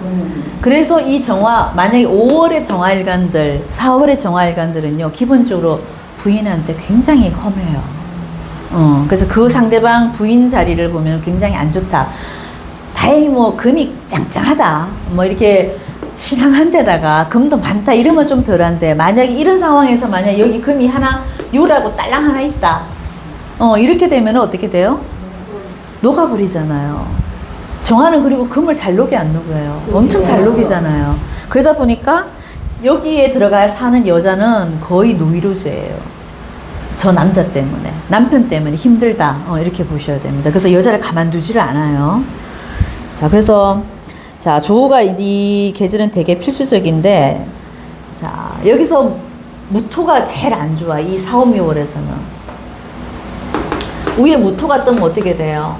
그래서 이 정화, 만약에 5월의 정화일간들, 4월의 정화일간들은요, 기본적으로 부인한테 굉장히 험해요. 그래서 그 상대방 부인 자리를 보면 굉장히 안 좋다. 다행히 뭐 금이 짱짱하다. 뭐 이렇게 신앙한 데다가 금도 많다. 이러면 좀 덜한데, 만약에 이런 상황에서 만약에 여기 금이 하나, 유라고 딸랑 하나 있다. 이렇게 되면 어떻게 돼요? 녹아버리잖아요. 정화는 그리고 금을 잘 녹이 안 녹아요. 엄청 잘 녹이잖아요. 그러다 보니까 여기에 들어가 사는 여자는 거의 노이로제예요. 저 남자 때문에, 남편 때문에 힘들다. 이렇게 보셔야 됩니다. 그래서 여자를 가만두지를 않아요. 자, 그래서 자, 조우가 이 계절은 되게 필수적인데, 자, 여기서 무토가 제일 안 좋아. 이 4, 5, 6월에서는. 위에 무토가 뜨면 어떻게 돼요?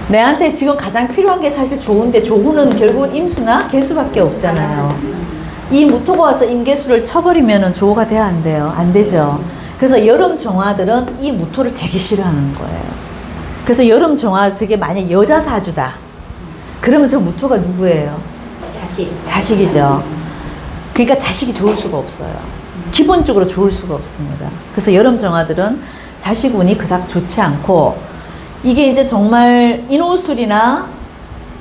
내한테 지금 가장 필요한 게 사실 조우인데, 조우는 결국은 임수나 개수밖에 없잖아요. 이 무토가 와서 임계수를 쳐버리면 조우가 돼야 안 돼요. 안 되죠. 그래서 여름 정화들은 이 무토를 되게 싫어하는 거예요. 그래서 여름 정화, 저게 만약 여자 사주다. 그러면 저 무토가 누구예요? 자식이죠. 그러니까 자식이 좋을 수가 없어요. 기본적으로 좋을 수가 없습니다. 그래서 여름 정화들은 자식 운이 그닥 좋지 않고, 이게 이제 정말 인호술이나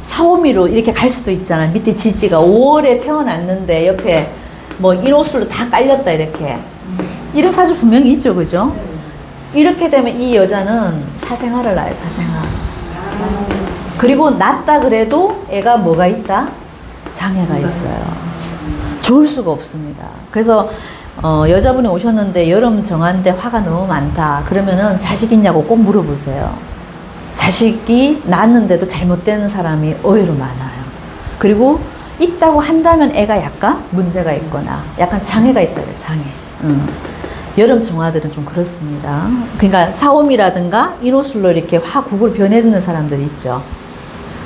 사오미로 이렇게 갈 수도 있잖아. 밑에 지지가 5월에 태어났는데 옆에 뭐 인호술로 다 깔렸다 이렇게. 이런 사주 분명히 있죠, 그죠? 이렇게 되면 이 여자는 사생활을 낳아요, 사생활. 그리고 낳았다 그래도 애가 뭐가 있다? 장애가 있어요. 좋을 수가 없습니다. 그래서 여자분이 오셨는데 여름 정화인데 화가 너무 많다. 그러면은 자식 있냐고 꼭 물어보세요. 자식이 낳았는데도 잘못되는 사람이 의외로 많아요. 그리고 있다고 한다면 애가 약간 문제가 있거나 약간 장애가 있다 그래요, 장애. 여름 정화들은 좀 그렇습니다. 그러니까 사오미라든가 인호술로 이렇게 화국을 변해드는 사람들이 있죠.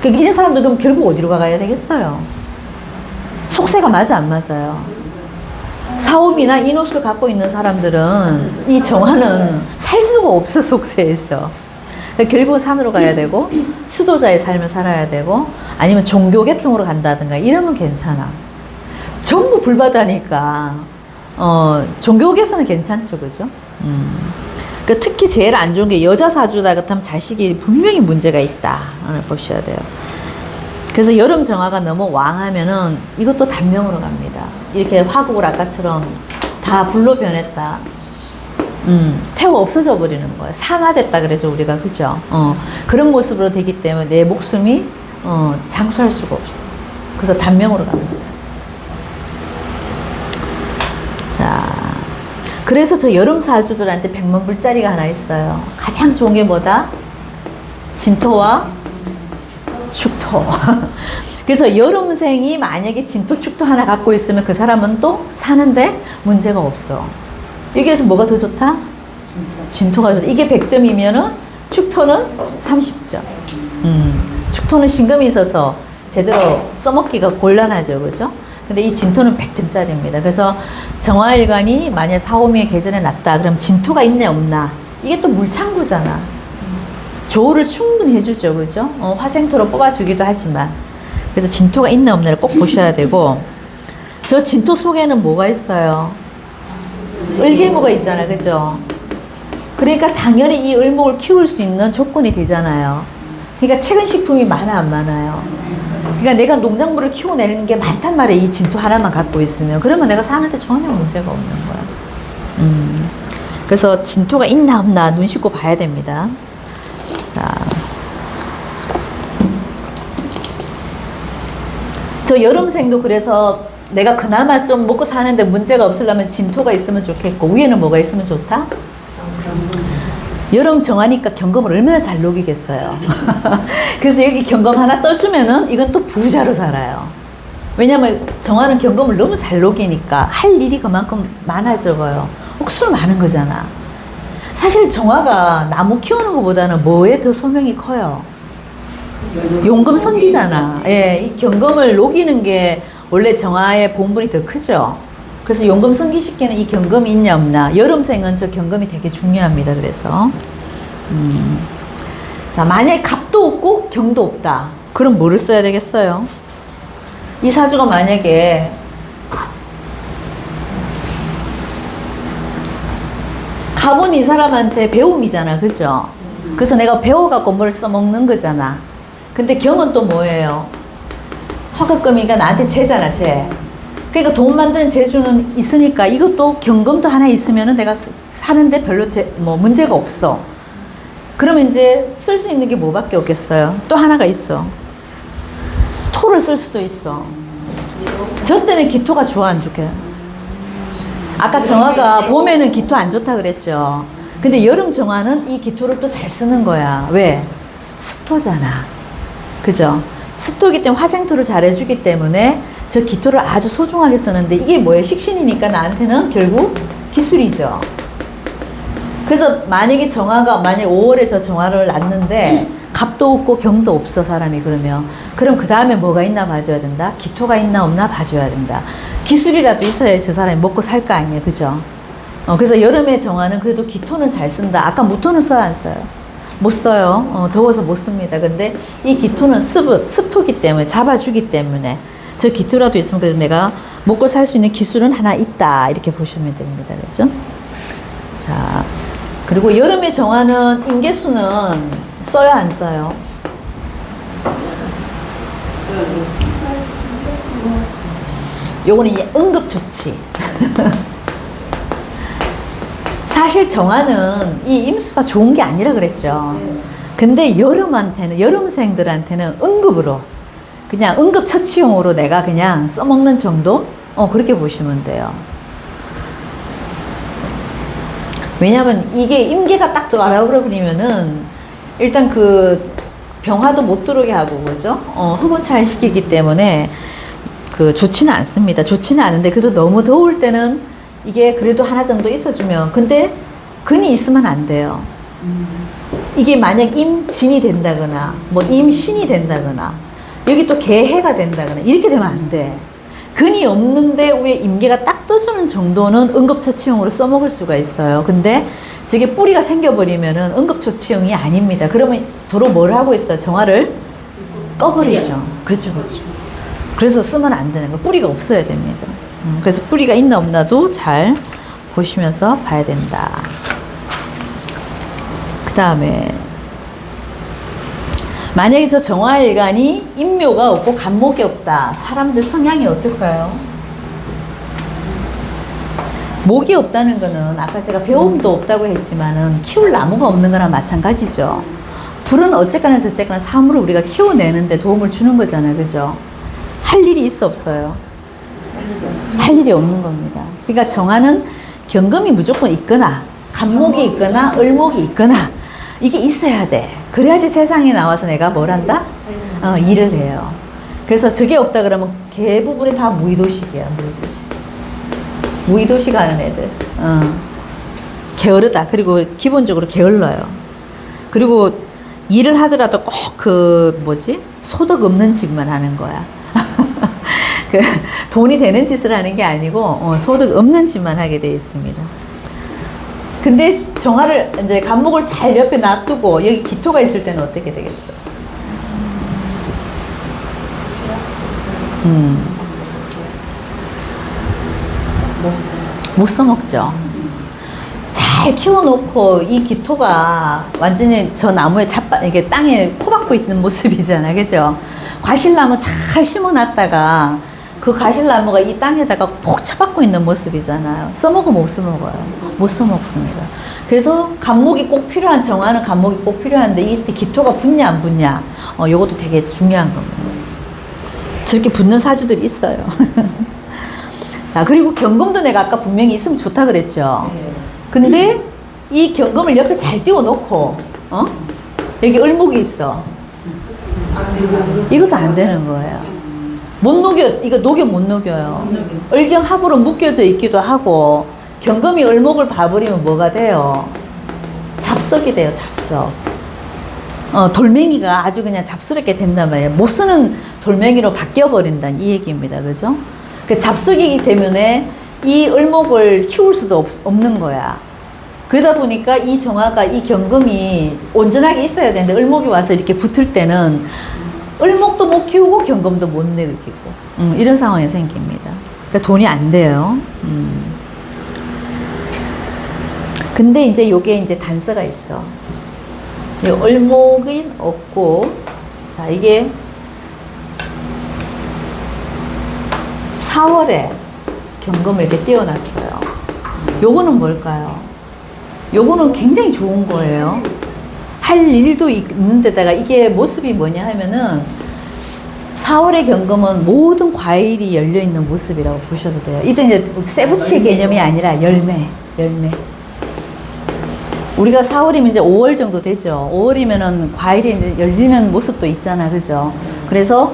그러니까 이런 사람들은 결국 어디로 가야 되겠어요? 속세가 맞아 안 맞아요? 사오미나 인호술 갖고 있는 사람들은 이 정화는 살 수가 없어, 속세에서. 그러니까 결국은 산으로 가야 되고 수도자의 삶을 살아야 되고 아니면 종교 계통으로 간다든가 이러면 괜찮아. 전부 불바다니까 종교계에서는 괜찮죠, 그죠? 그러니까 특히 제일 안 좋은 게 여자 사주다 그렇다면 자식이 분명히 문제가 있다 보셔야 돼요. 그래서 여름 정화가 너무 왕하면은 이것도 단명으로 갑니다. 이렇게 화국을 아까처럼 다 불로 변했다. 태워 없어져 버리는 거예요. 상하됐다 그러죠, 우리가. 그죠? 그런 모습으로 되기 때문에 내 목숨이 장수할 수가 없어. 그래서 단명으로 갑니다. 자, 그래서 저 여름 사주들한테 백만불짜리가 하나 있어요. 가장 좋은 게 뭐다? 진토와 축토. 그래서 여름생이 만약에 진토, 축토 하나 갖고 있으면 그 사람은 또 사는데 문제가 없어. 여기에서 뭐가 더 좋다? 진토가 좋다. 이게 100점이면은 축토는 30점. 축토는 신금이 있어서 제대로 써먹기가 곤란하죠, 그죠? 근데 이 진토는 100점짜리입니다. 그래서 정화일관이 만약 4, 5미의 계절에 났다. 그럼 진토가 있냐 없나? 이게 또 물창구잖아. 조우를 충분히 해주죠, 그죠? 화생토로 뽑아주기도 하지만. 그래서 진토가 있나 없나를 꼭 보셔야 되고, 저 진토 속에는 뭐가 있어요? 을계무가 있잖아, 그죠? 그러니까 당연히 이 을목을 키울 수 있는 조건이 되잖아요. 그러니까 최근 식품이 많아, 안 많아요? 그러니까 내가 농작물을 키워내는 게 많단 말이에요. 이 진토 하나만 갖고 있으면. 그러면 내가 사는데 전혀 문제가 없는 거야. 그래서 진토가 있나 없나 눈 씻고 봐야 됩니다. 자, 저 여름생도 그래서 내가 그나마 좀 먹고 사는데 문제가 없으려면 진토가 있으면 좋겠고, 위에는 뭐가 있으면 좋다? 여름 정하니까 경금을 얼마나 잘 녹이겠어요. 그래서 여기 경금 하나 떠주면은 이건 또 부자로 살아요. 왜냐면 정화는 경금을 너무 잘 녹이니까 할 일이 그만큼 많아져요. 억수로 많은 거잖아. 사실 정화가 나무 키우는 것보다는 뭐에 더 소명이 커요? 용금성기잖아. 예, 이 경금을 녹이는 게 원래 정화의 본분이 더 크죠. 그래서 용금성기 시키는 이 경금이 있냐 없냐. 여름생은 저 경금이 되게 중요합니다. 그래서 자, 만약에 갑도 없고 경도 없다. 그럼 뭐를 써야 되겠어요? 이 사주가 만약에 갑은 이 사람한테 배움이잖아. 그죠? 그래서 내가 배워갖고 뭘 써먹는 거잖아. 근데 경은 또 뭐예요? 화급금이니까 나한테 재잖아, 재. 그러니까 돈 만드는 재주는 있으니까 이것도 경금도 하나 있으면은 내가 사는데 별로 문제가 없어. 그러면 이제 쓸 수 있는 게 뭐밖에 없겠어요? 또 하나가 있어. 토를 쓸 수도 있어. 저 때는 기토가 좋아, 안 좋게? 아까 정화가 봄에는 기토 안 좋다 그랬죠. 근데 여름 정화는 이 기토를 또 잘 쓰는 거야. 왜? 습토잖아. 그죠? 습토이기 때문에 화생토를 잘 해주기 때문에 저 기토를 아주 소중하게 쓰는데 이게 뭐예요? 식신이니까 나한테는 결국 기술이죠. 그래서 만약에 만약에 5월에 저 정화를 낳는데 갑도 없고 경도 없어 사람이 그러면 그럼 그 다음에 뭐가 있나 봐줘야 된다. 기토가 있나 없나 봐줘야 된다. 기술이라도 있어야 저 사람이 먹고 살 거 아니에요. 그죠? 그래서 여름에 정화는 그래도 기토는 잘 쓴다. 아까 무토는 써요 안 써요? 못 써요. 더워서 못 씁니다. 근데 이 기토는 습토기 때문에 잡아주기 때문에 저 기토라도 있으면 그래도 내가 먹고 살 수 있는 기술은 하나 있다. 이렇게 보시면 됩니다. 그죠? 자, 그리고 여름에 정화는 임계수는 써요 안 써요? 요거는 이제 응급조치. 사실 정화는 이 임수가 좋은 게 아니라 그랬죠. 근데 여름생들한테는 응급으로 그냥 응급처치용으로 내가 그냥 써먹는 정도? 그렇게 보시면 돼요. 왜냐면 이게 임계가 딱 들어가라고 그러면은 일단 그 병화도 못 들어오게 하고 그죠? 흡원차를 시키기 때문에 좋지는 않습니다. 좋지는 않은데 그래도 너무 더울 때는 이게 그래도 하나 정도 있어주면 근데 근이 있으면 안 돼요. 이게 만약 임진이 된다거나 뭐 임신이 된다거나 여기 또 개해가 된다거나 이렇게 되면 안 돼. 근이 없는데 위에 임계가 딱 떠주는 정도는 응급처치용으로 써먹을 수가 있어요. 근데 저게 뿌리가 생겨버리면은 응급처치용이 아닙니다. 그러면 도로 뭘 하고 있어요? 정화를 꺼버리죠. 그렇죠, 그렇죠. 그래서 쓰면 안 되는 거. 뿌리가 없어야 됩니다. 그래서 뿌리가 있나 없나도 잘 보시면서 봐야 된다. 그 다음에 만약에 저 정화일간이 인묘가 없고 간목이 없다. 사람들 성향이 어떨까요? 목이 없다는 거는 아까 제가 배움도 없다고 했지만은 키울 나무가 없는 거랑 마찬가지죠. 불은 어쨌거나 저쨌거나 사물을 우리가 키워내는데 도움을 주는 거잖아요. 그죠? 할 일이 있어 없어요? 할 일이 없는 겁니다. 그러니까 정화는 경금이 무조건 있거나 간목이 있거나 을목이 있거나 이게 있어야 돼. 그래야지 세상에 나와서 내가 뭘 한다? 일을 해요. 그래서 저게 없다 그러면 대부분이 다 무의도식이야. 무의도식 하는 애들. 게으르다. 그리고 기본적으로 게을러요. 그리고 일을 하더라도 꼭 소득 없는 짓만 하는 거야. 돈이 되는 짓을 하는 게 아니고 소득 없는 짓만 하게 돼 있습니다. 근데 정화를 이제 간목을 잘 옆에 놔두고 여기 기토가 있을 때는 어떻게 되겠어? 못 써먹죠. 잘 키워놓고 이 기토가 완전히 저 나무에 이게 땅에 코박고 있는 모습이잖아, 그죠? 과실나무 잘 심어놨다가 그 과실나무가 이 땅에다가 폭 쳐박고 있는 모습이잖아요. 써먹어 못 써먹어요? 못 써먹습니다. 그래서 간목이 꼭 필요한 정화는 간목이 꼭 필요한데 이때 기토가 붙냐 안 붙냐 요것도 되게 중요한 겁니다. 저렇게 붙는 사주들이 있어요. 자, 그리고 경금도 내가 아까 분명히 있으면 좋다 그랬죠. 근데 이 경금을 옆에 잘 띄워놓고 여기 을목이 있어. 이것도 안 되는 거예요. 못 녹여, 이거 녹여 못 녹여요. 못 녹여. 을경합으로 묶여져 있기도 하고, 경금이 을목을 봐버리면 뭐가 돼요? 잡석이 돼요, 잡석. 돌멩이가 아주 그냥 잡스럽게 된단 말이에요. 못 쓰는 돌멩이로 바뀌어버린다는 이 얘기입니다. 그죠? 그 잡석이기 때문에 이 을목을 키울 수도 없는 거야. 그러다 보니까 이 정화가, 이 경금이 온전하게 있어야 되는데, 을목이 와서 이렇게 붙을 때는 을목도 못 키우고 경금도 못 내키고, 이런 상황이 생깁니다. 그러니까 돈이 안 돼요. 근데 이제 요게 이제 단서가 있어. 이 을목이 없고, 자, 이게 4월에 경금을 이렇게 띄워놨어요. 요거는 뭘까요? 요거는 굉장히 좋은 거예요. 할 일도 있는 데다가 이게 모습이 뭐냐 하면은 4월의 경금은 모든 과일이 열려있는 모습이라고 보셔도 돼요. 이때 이제 세부치의 개념이 아니라 열매. 우리가 4월이면 이제 5월 정도 되죠. 5월이면은 과일이 이제 열리는 모습도 있잖아. 그죠? 그래서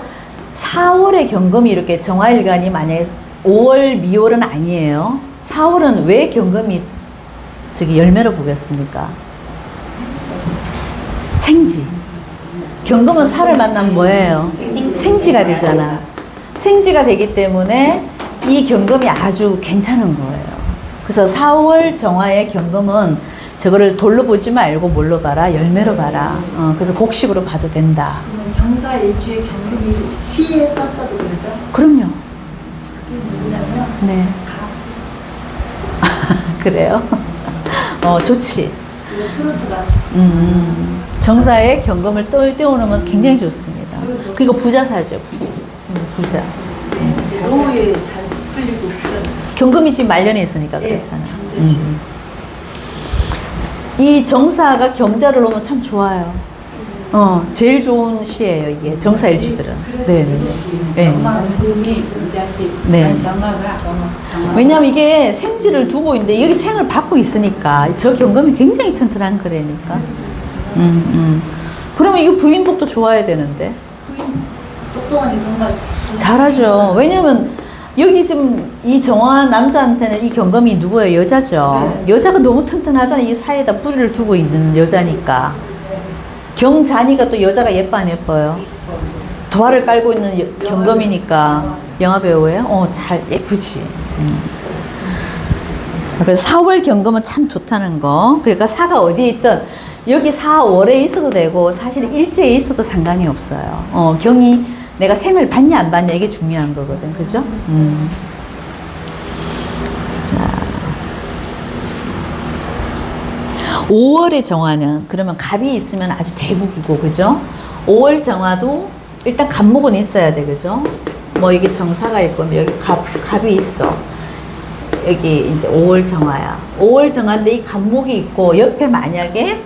4월의 경금이 이렇게 정화일간이 만약에 5월, 미월은 아니에요. 4월은 왜 경금이 저기 열매로 보겠습니까? 생지. 경금은 살을 만나면 뭐예요? 생지가 되잖아. 생지가 되기 때문에 이 경금이 아주 괜찮은 거예요. 그래서 4월 정화의 경금은 저거를 돌로 보지 말고 뭘로 봐라? 열매로 봐라. 그래서 곡식으로 봐도 된다. 그러면 정사 일주의 경금이 시에 떴어도 그러죠? 그럼요. 그게 누구냐면 네. 가수. 그래요? 좋지. 이거 트로트 가수. 정사에 경금을 띄워놓으면 굉장히 좋습니다. 그리고 부자사죠, 부자. 노후에 잘 풀리고 그러잖아요. 경금이 지금 말년에 있으니까 예, 그렇잖아. 경제시. 이 정사가 경자를 놓으면 참 좋아요. 제일 좋은 시예요, 이게. 정사 일주들은. 네네. 네. 금이 금자식. 네. 정화가 왜냐면 이게 생지를 두고 있는데 여기 생을 받고 있으니까 저 경금이 굉장히 튼튼한 거라니까. 그러면 이거 부인복도 좋아야 되는데. 부인 똑똑하니 정말 잘하죠. 왜냐면 여기 지금 이 정화한 남자한테는 이 경금이 누구예요? 여자죠. 네. 여자가 너무 튼튼하잖아. 이 사이에다 뿌리를 두고 있는 여자니까. 경자니까 또 여자가 예뻐 안 예뻐요? 도화를 깔고 있는 경금이니까. 영화배우예요? 잘 예쁘지. 자, 그래서 4월 경금은 참 좋다는 거. 그러니까 사가 어디에 있든 여기 4월에 있어도 되고 사실 일제에 있어도 상관이 없어요. 경이 내가 생을 받냐 안 받냐 이게 중요한 거거든. 그죠? 자, 5월의 정화는 그러면 갑이 있으면 아주 대국이고, 그죠? 5월 정화도 일단 갑목은 있어야 돼. 그죠? 뭐 이게 정사가 있고 여기 갑이 있어. 여기 이제 5월 정화야. 5월 정화인데 이 갑목이 있고 옆에 만약에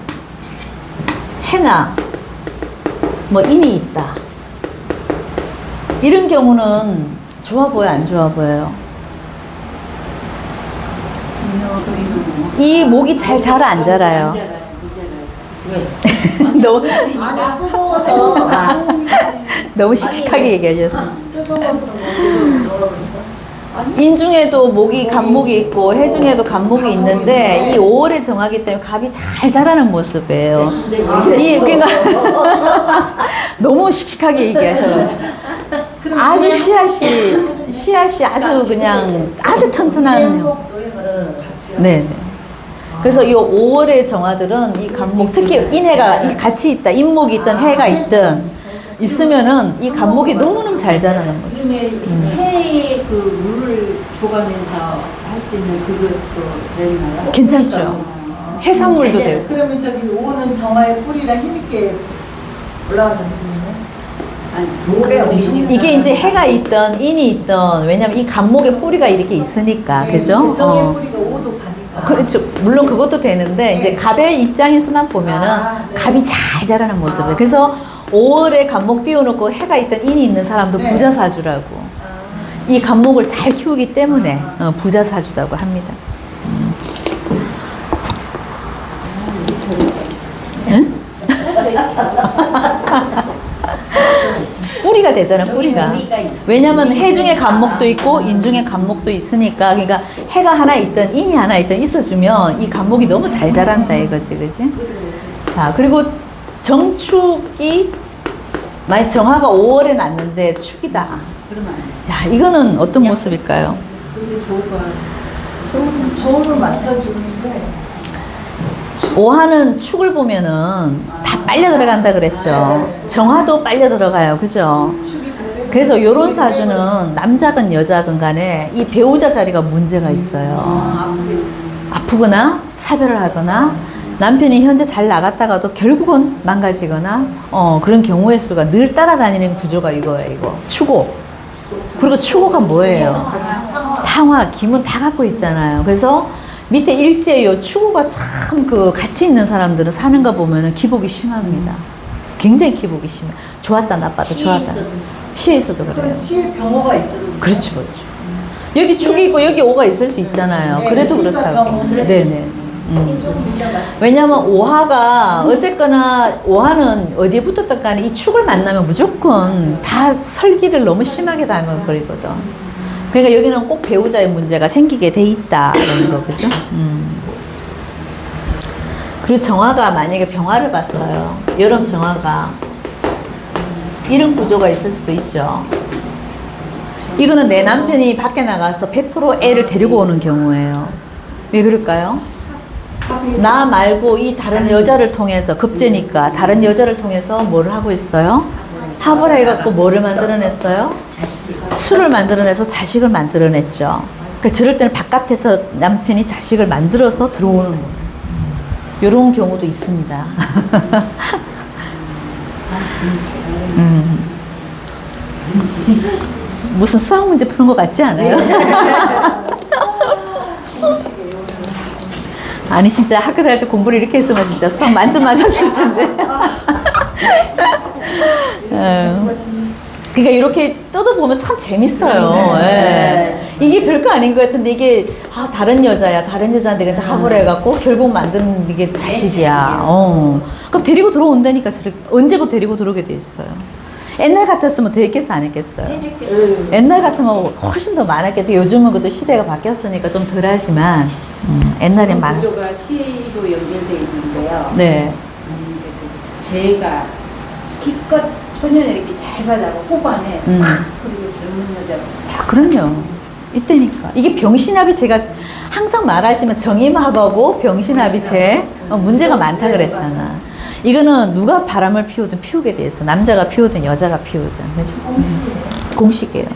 해나 뭐 인이 있다. 이런 경우는 좋아 보여 안 좋아 보여요? 이 목이 잘 안 자라요. 왜? 너무 아니 뜨거워서 너무 씩씩하게 얘기하셨어. 뜨거워서 뭐라고 인중에도 목이 갑목이 있고 해중에도 갑목이 있는데 이 5월에 정하기 때문에 갑이 잘 자라는 모습이에요. 이 그러니까 너무 씩씩하게 얘기하셔요. 아주 씨앗이 아주 그냥 아주 튼튼한. 네. 그래서 이 5월의 정화들은 이 갑목 특히 인해가 같이 있다, 인목이 있든 해가 있든 있으면은 이 갑목이 너무너무 잘 자라는 거죠. 요즘에 해에 그 물을 줘가면서 할 수 있는 그것도 되나요? 괜찮죠. 해산물도 되고. 그러면 저기 오는 정화의 뿌리랑 힘있게 올라가는 거예요? 아니, 노래 엄청 이게 이제 해가 있든 인이 있든 왜냐면 이 갑목에 뿌리가 이렇게 있으니까 그죠? 정의 뿌리가 5도 파니까. 그렇죠. 물론 그것도 되는데 이제 갑의 입장에서만 보면은 네. 갑이 잘 자라는 모습을. 그래서 5월에 갑목 띄워놓고 해가 있든 인이 있는 사람도 네. 부자사주라고. 이 갑목을 잘 키우기 때문에 부자사주라고 합니다. 응? 우리 뿌리가 되잖아, 뿌리가. 왜냐면 해 중에 간목도 있고 인 중에 간목도 있으니까, 그러니까 해가 하나 있든 인이 하나 있든 있어주면 이 간목이 너무 잘 자란다 이거지, 그지? 자, 그리고 정축이 만약 정화가 5월에 났는데 축이다. 그러면 안 돼. 자, 이거는 어떤 모습일까요? 그게 조가 조를 맞춰주는데 오화는 축을 보면은 다 빨려 들어간다 그랬죠. 정화도 빨려 들어가요, 그죠? 축이 잘 그래서 요런 사주는 남자건 여자건 간에 이 배우자 자리가 문제가 있어요. 아프게 아프거나 사별을 하거나 남편이 현재 잘 나갔다가도 결국은 망가지거나 그런 경우의 수가 늘 따라다니는 구조가 이거예요, 이거. 추고. 그리고 추고가 뭐예요? 탕화, 기문 다 갖고 있잖아요. 그래서 밑에 일제 요 추구가 참 그 같이 있는 사람들은 사는 거 보면은 기복이 심합니다. 굉장히 기복이 심해. 좋았다 나빴다 좋았다. 시에 있어도 그래요. 그 치의 병호가 있어도 그렇죠, 그렇죠. 여기 축이 있고 여기 오가 있을 수 있잖아요. 네, 그래도 시가 그렇다고. 병호, 그렇지. 네네. 좀 진짜 맛있어. 왜냐면 오화가 어쨌거나 오화는 어디에 붙었든 간에 이 축을 만나면 무조건 다 설기를 너무 심하게 닮아버리거든. 그러니까 여기는 꼭 배우자의 문제가 생기게 돼 있다 이런 거 그죠? 그리고 정화가 만약에 병화를 봤어요. 여름 정화가 이런 구조가 있을 수도 있죠. 이거는 내 남편이 밖에 나가서 100% 애를 데리고 오는 경우예요. 왜 그럴까요? 나 말고 이 다른 여자를 통해서 급제니까 다른 여자를 통해서 뭐를 하고 있어요? 합을 해갖고 뭐를 만들어냈어요? 술을 만들어내서 자식을 만들어냈죠. 그러니까 저럴 때는 바깥에서 남편이 자식을 만들어서 들어오는 거예요. 이런 경우도 있습니다. 무슨 수학 문제 푸는 것 같지 않아요? 아니 진짜 학교 다닐 때 공부를 이렇게 했으면 진짜 수학 만점 맞았을 텐데. 그러니까 이렇게 뜯어보면 참 재밌어요. 예. 이게 별거 아닌 것 같은데 이게 다른 여자야 다른 여자한테 합을 해갖고 결국 만드는 이게 자식이야. 그럼 데리고 들어온다니까. 언제고 데리고 들어오게 돼 있어요. 옛날 같았으면 더 했겠어 안 했겠어요? 옛날 같으면 훨씬 더 많았겠죠. 요즘은 그래도 시대가 바뀌었으니까 좀 덜하지만 옛날엔 많았어요. 구조가 시로 연결되어 있는데요. 네. 이제 그 제가 기껏 초년에 이렇게 잘 살다가 후반에 그리고 젊은 여자가 싹 그럼요. 이때니까. 이게 병신합이 제가 항상 말하지만 정임합하고 병신합이 문제가 많다 그랬잖아. 이거는 누가 바람을 피우든 피우게 돼 있어. 남자가 피우든 여자가 피우든. 그죠? 공식이에요.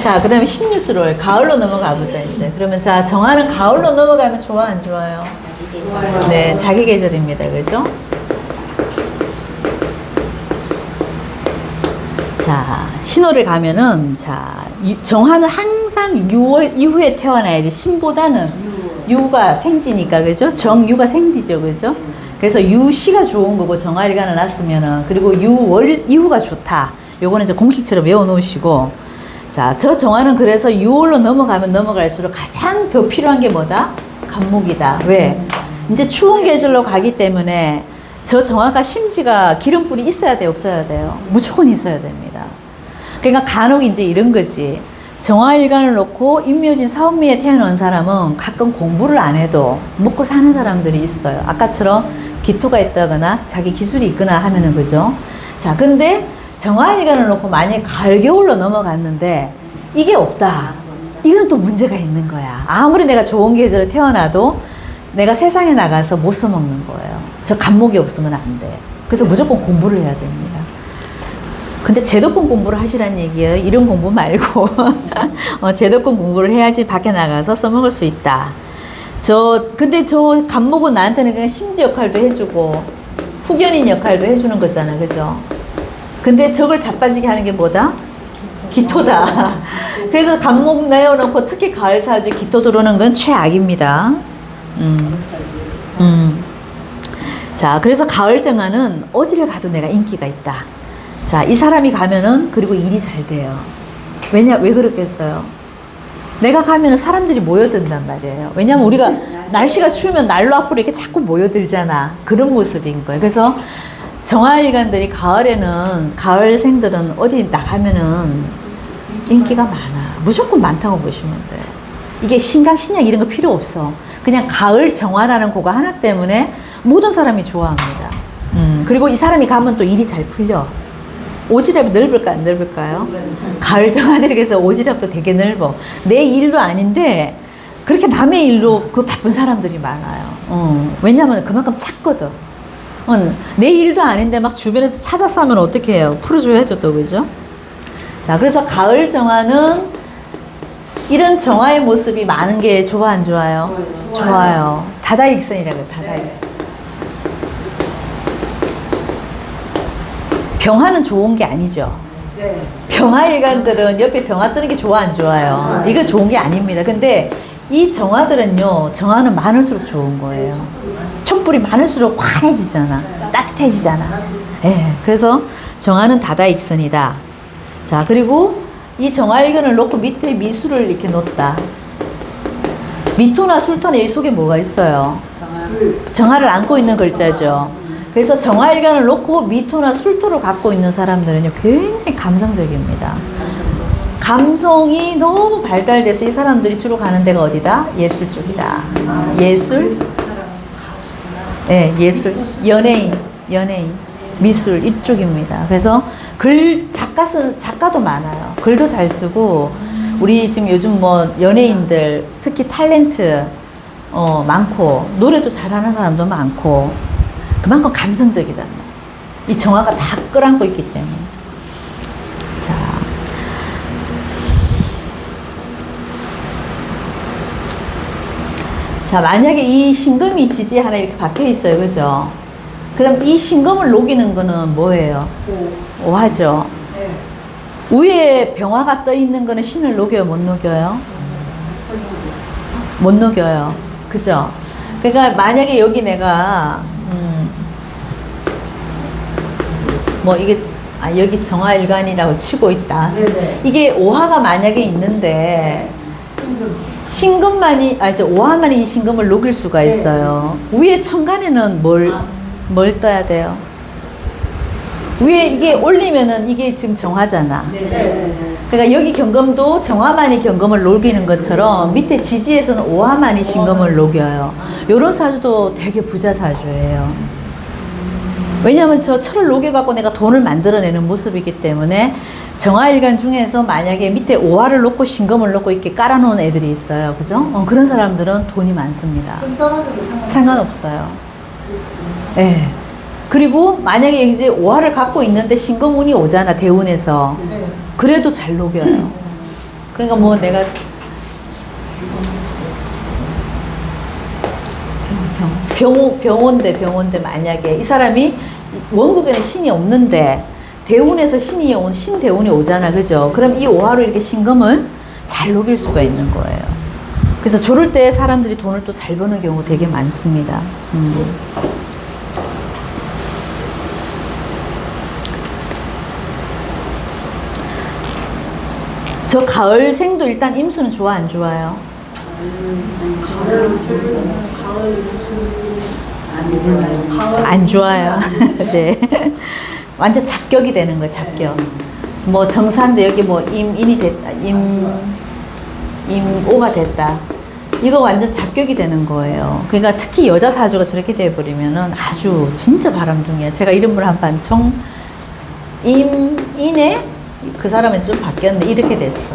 자, 그 다음에 신유수로 가을로 넘어가 보자, 이제. 그러면 자, 정화는 가을로 넘어가면 좋아, 안 좋아요? 좋아요. 네, 자기 계절입니다. 그죠? 자, 신호를 가면은, 자, 정화는 항상 6월 이후에 태어나야지, 신보다는 유가 생지니까, 그죠? 정유가 생지죠, 그죠? 그래서 유시가 좋은 거고, 정화일간을 났으면은, 그리고 유월 이후가 좋다. 요거는 이제 공식처럼 외워놓으시고, 자, 저 정화는 그래서 6월로 넘어가면 넘어갈수록 가장 더 필요한 게 뭐다? 간목이다. 왜? 이제 추운 계절로 가기 때문에 저 정화가 심지가 기름불이 있어야 돼요, 없어야 돼요? 무조건 있어야 됩니다. 그러니까 간혹 이제 이런 거지. 정화일간을 놓고 임묘진 사업미에 태어난 사람은 가끔 공부를 안 해도 먹고 사는 사람들이 있어요. 아까처럼 기토가 있다거나 자기 기술이 있거나 하면은 그죠? 자, 근데 정화일간을 놓고 만약에 가을, 겨울로 넘어갔는데 이게 없다. 이건 또 문제가 있는 거야. 아무리 내가 좋은 계절에 태어나도 내가 세상에 나가서 못 써먹는 거예요. 저 간목이 없으면 안 돼. 그래서 무조건 공부를 해야 됩니다. 근데 제도권 공부를 하시라는 얘기예요. 이런 공부 말고 제도권 공부를 해야지 밖에 나가서 써먹을 수 있다. 근데 저 간목은 나한테는 그냥 심지 역할도 해주고 후견인 역할도 해주는 거잖아, 그죠? 근데 저걸 자빠지게 하는 게 뭐다? 기토다. 그래서 간목 내어놓고 특히 가을 사주 기토 들어오는 건 최악입니다. 자, 그래서 가을 정화는 어디를 가도 내가 인기가 있다. 자, 이 사람이 가면은 그리고 일이 잘 돼요. 왜 그렇겠어요? 내가 가면은 사람들이 모여든단 말이에요. 왜냐면 우리가 날씨가 추우면 난로 앞으로 이렇게 자꾸 모여들잖아. 그런 모습인 거예요. 그래서 정화일관들이 가을에는, 가을생들은 어디 나가면은 인기가 많아. 무조건 많다고 보시면 돼요. 이게 신강, 신약 이런 거 필요 없어. 그냥 가을 정화라는 그거 하나 때문에 모든 사람이 좋아합니다. 그리고 이 사람이 가면 또 일이 잘 풀려. 오지랖이 넓을까, 안 넓을까요? 가을 정화들에게서 오지랖도 되게 넓어. 내 일도 아닌데, 그렇게 남의 일로 그 바쁜 사람들이 많아요. 왜냐면 그만큼 찾거든. 내 일도 아닌데 막 주변에서 찾아서 하면 어떻게 해요? 풀어줘야죠, 또, 그죠? 자, 그래서 가을 정화는 이런 정화의 모습이 많은 게 좋아, 안 좋아요? 좋아요. 다다익선이라고요, 다다익선. 병화는 좋은 게 아니죠. 네. 병화일관들은 옆에 병화 뜨는 게 좋아, 안 좋아요? 이거 좋은 게 아닙니다. 근데 이 정화들은요, 정화는 많을수록 좋은 거예요. 촛불이 많을수록 환해지잖아. 따뜻해지잖아. 예, 그래서 정화는 다다익선이다. 자, 그리고 이 정화일관을 놓고 밑에 미술을 이렇게 놓다. 미토나 술토나 이 속에 뭐가 있어요? 정화를 안고 있는 글자죠. 그래서 정화일관을 놓고 미토나 술토를 갖고 있는 사람들은요, 굉장히 감성적입니다. 감성이 너무 발달돼서 이 사람들이 주로 가는 데가 어디다? 예술 쪽이다. 예술? 네, 예술. 연예인, 미술 이쪽입니다. 그래서 작가도 많아요. 글도 잘 쓰고, 우리 지금 요즘 뭐 연예인들, 특히 탤런트, 많고, 노래도 잘하는 사람도 많고, 그만큼 감성적이다. 이 정화가 다 끌어안고 있기 때문에. 자. 자, 만약에 이 신금이 지지 하나 이렇게 박혀 있어요. 그죠? 그럼 이 신금을 녹이는 거는 뭐예요? 오화죠. 네. 위에 병화가 떠 있는 거는 신을 녹여요, 못 녹여요? 못 녹여요. 그죠? 그러니까 만약에 여기 내가 뭐 이게 여기 정화일관이라고 치고 있다. 네네. 이게 오화가 만약에 있는데 신금. 신금만이 이제 오화만이 이 신금을 녹일 수가 있어요. 위에 천간에는 뭘 떠야 돼요? 위에 이게 올리면은 이게 지금 정화잖아. 네. 그러니까 여기 경금도 정화만이 경금을 녹이는 것처럼 밑에 지지에서는 오화만이 신금을 녹여요. 요런 사주도 되게 부자 사주예요. 왜냐하면 저 철을 녹여갖고 내가 돈을 만들어내는 모습이기 때문에 정화일관 중에서 만약에 밑에 오화를 놓고 신금을 놓고 이렇게 깔아놓은 애들이 있어요. 그죠? 그런 사람들은 돈이 많습니다. 좀 떨어져도 상관없어요. 예. 네. 그리고 만약에 이제 오화를 갖고 있는데 신금운이 오잖아, 대운에서. 네. 그래도 잘 녹여요. 그러니까 뭐 내가 병원대 만약에 이 사람이 원국에는 신이 없는데 대운에서 신대운이 오잖아, 그죠? 그럼 이 오화로 이렇게 신금을 잘 녹일 수가 있는 거예요. 그래서 저럴 때 사람들이 돈을 또 잘 버는 경우 되게 많습니다. 저 가을생도 일단 임수는 좋아, 안 좋아요? 안 좋아요. 네. 완전 잡격이 되는 거예요, 잡격. 뭐 정사인데 여기 뭐 임인이 됐다, 임오가 됐다. 이거 완전 잡격이 되는 거예요. 그러니까 특히 여자 사주가 저렇게 돼버리면은 아주 진짜 바람둥이야. 제가 이름을 한번 임인에 그 사람은 좀 바뀌었는데 이렇게 됐어.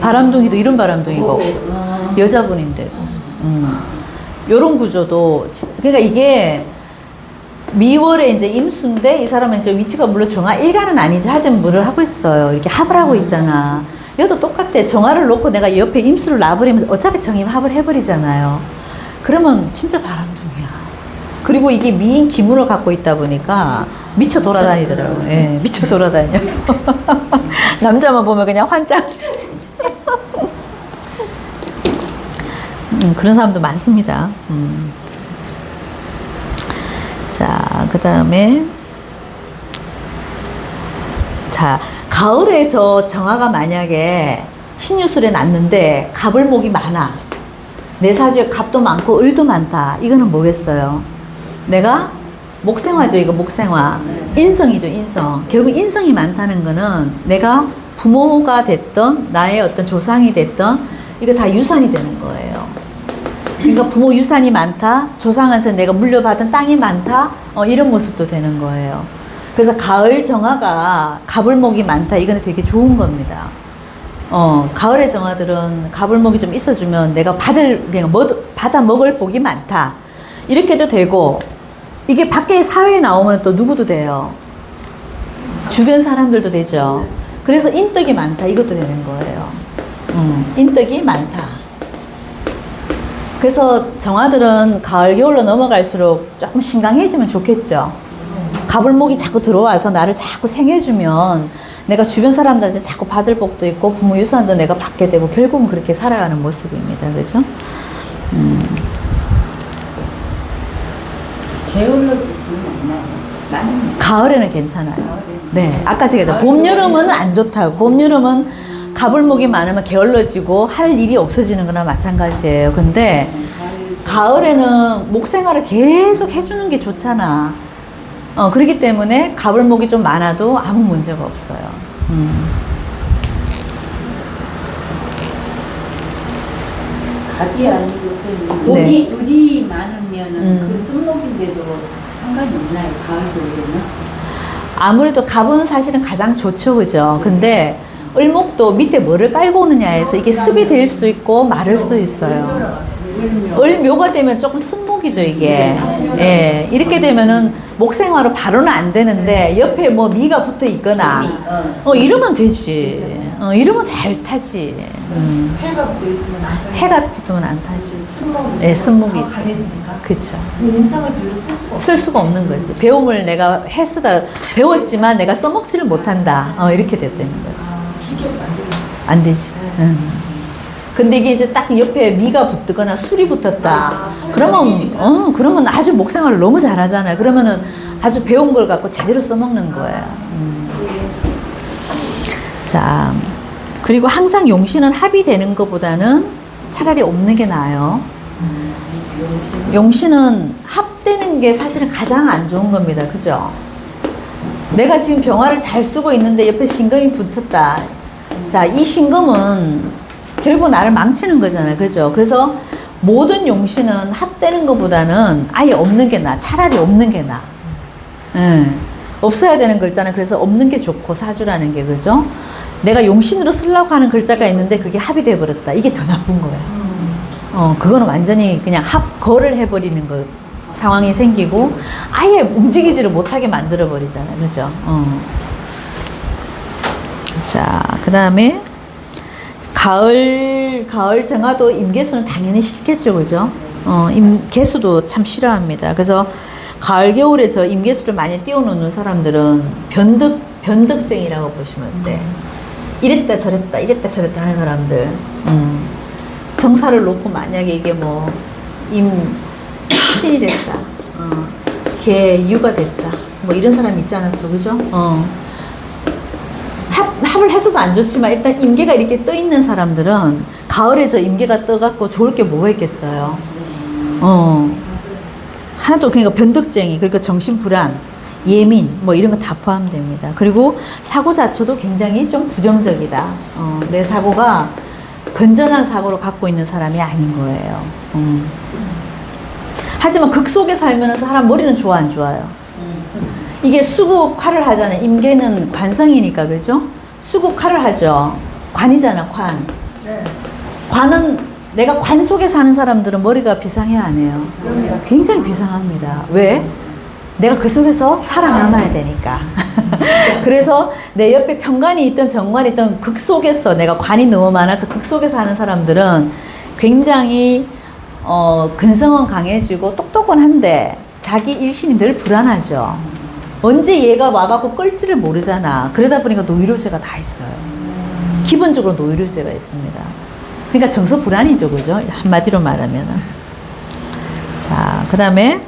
바람둥이도 이런 바람둥이가 없어. 여자분인데도. 요런 구조도, 그러니까 이게 미월에 이제 임수인데 이 사람은 이제 위치가 물론 정화 일간은 아니지, 하지만 뭐를 하고 있어요. 이렇게 합을 하고 있잖아. 얘도 똑같아. 정화를 놓고 내가 옆에 임수를 놔버리면서 어차피 정임 합을 해버리잖아요. 그러면 진짜 바람둥이야. 그리고 이게 미인 기문을 갖고 있다 보니까 미쳐 돌아다니더라고요. 예, 미쳐 돌아다녀. 남자만 보면 그냥 환장. 그런 사람도 많습니다. 자, 그 다음에 자, 가을에 저 정화가 만약에 신유술에 났는데 갑을목이 많아. 내 사주에 갑도 많고 을도 많다. 이거는 뭐겠어요? 내가 목생화죠, 이거 목생화. 인성이죠, 인성. 결국 인성이 많다는 거는 내가 부모가 됐던 나의 어떤 조상이 됐던 이거 다 유산이 되는 거예요. 그러니까 부모 유산이 많다, 조상한테 내가 물려받은 땅이 많다, 이런 모습도 되는 거예요. 그래서 가을 정화가 가불목이 많다, 이거는 되게 좋은 겁니다. 가을의 정화들은 가불목이 좀 있어주면 내가 받아 먹을 복이 많다, 이렇게도 되고, 이게 밖에 사회에 나오면 또 누구도 돼요. 주변 사람들도 되죠. 그래서 인덕이 많다, 이것도 되는 거예요. 인덕이 많다. 그래서 정화들은 가을, 겨울로 넘어갈수록 조금 신강해지면 좋겠죠. 가불목이 자꾸 들어와서 나를 자꾸 생해주면 내가 주변 사람들한테 자꾸 받을 복도 있고 부모 유산도 내가 받게 되고 결국은 그렇게 살아가는 모습입니다. 그죠? 게을러지지는 않나요? 나는 가을에는 괜찮아요. 가을에는. 네. 아까 제가 했죠. 봄, 여름은 안 좋다고. 봄, 여름은 가불목이 많으면 게을러지고 할 일이 없어지는 거나 마찬가지예요. 근데 가을에는 목생활을 계속 해주는 게 좋잖아. 그렇기 때문에 가불목이 좀 많아도 아무 문제가 없어요. 갑이 아니고 은 네. 물이 많으면은 그 음. 쓴목인데도 상관이 없나요? 가을 겨울에는? 아무래도 갑은 사실은 가장 좋죠. 그죠? 근데 을목도 밑에 뭐를 깔고 오느냐에서 이게 습이 될 수도 있고 마를 수도 있어요. 을묘가 되면 조금 쓴목이죠, 이게. 예. 이렇게 되면은 목생화로 바로는 안 되는데 옆에 뭐 미가 붙어 있거나, 이러면 되지. 이러면 잘 타지. 해가 붙어 있으면 안 타요. 해가 붙으면 안 타지. 순목이 예, 순목이지. 강해지니까. 그쵸. 그럼 인상을 별로 쓸 수가 없어. 쓸 수가 없는 거지. 배움을 내가 배웠지만 내가 써먹지를 못한다. 이렇게 됐다는 거지. 기억도 안 되겠네. 안 되지. 근데 이게 이제 딱 옆에 미가 붙거나 술이 붙었다. 그러면 아주 목생활을 너무 잘하잖아요. 그러면은 아주 배운 걸 갖고 제대로 써먹는 거예요. 자, 그리고 항상 용신은 합이 되는 것보다는 차라리 없는 게 나아요. 용신은 합되는 게 사실은 가장 안 좋은 겁니다. 그죠? 내가 지금 병화를 잘 쓰고 있는데 옆에 신금이 붙었다. 자, 이 신금은 결국 나를 망치는 거잖아요. 그죠? 그래서 모든 용신은 합되는 것보다는 아예 없는 게 나아. 차라리 없는 게 나아. 없어야 되는 글자는 그래서 없는 게 좋고, 사주라는 게. 그죠? 내가 용신으로 쓰려고 하는 글자가 있는데 그게 합이 돼버렸다. 이게 더 나쁜 거예요. 그거는 완전히 그냥 거를 해버리는 거. 상황이 생기고 아예 움직이지를 못하게 만들어 버리잖아요. 그죠? 자, 그 다음에 가을 정화도 임계수는 당연히 싫겠죠. 그죠? 개수도 참 싫어합니다. 그래서 가을, 겨울에 저 임계수를 많이 띄워놓는 사람들은 변덕쟁이라고 보시면 돼. 이랬다 저랬다 하는 사람들. 정사를 놓고 만약에 이게 뭐 신이 됐다. 개유가 됐다. 뭐 이런 사람 있잖아 또. 그죠? 합을 해서도 안 좋지만 일단 임계가 이렇게 떠 있는 사람들은 가을에 저 임계가 떠갖고 좋을 게 뭐가 있겠어요. 하나도. 그러니까 변덕쟁이, 그리고 정신불안, 예민, 뭐 이런 거 다 포함됩니다. 그리고 사고 자체도 굉장히 좀 부정적이다. 내 사고가 건전한 사고를 갖고 있는 사람이 아닌 거예요. 하지만 극 속에 살면 사람 머리는 좋아, 안 좋아요? 이게 수국화를 하잖아요. 임계는 관성이니까. 그죠? 수국화를 하죠. 관이잖아, 관. 네. 관은 내가 관 속에 사는 사람들은 머리가 비상해, 안 해요? 굉장히 비상합니다. 왜? 내가 그 속에서 살아남아야 되니까. 그래서 내 옆에 편관이 있던 정관이 있던 극 속에서, 내가 관이 너무 많아서 극 속에서 하는 사람들은 굉장히 근성은 강해지고 똑똑은 한데 자기 일신이 늘 불안하죠. 언제 얘가 와갖고 끌지를 모르잖아. 그러다 보니까 노이로제가 다 있어요. 기본적으로 노이로제가 있습니다. 그러니까 정서 불안이죠. 그죠? 한마디로 말하면은. 자, 그 다음에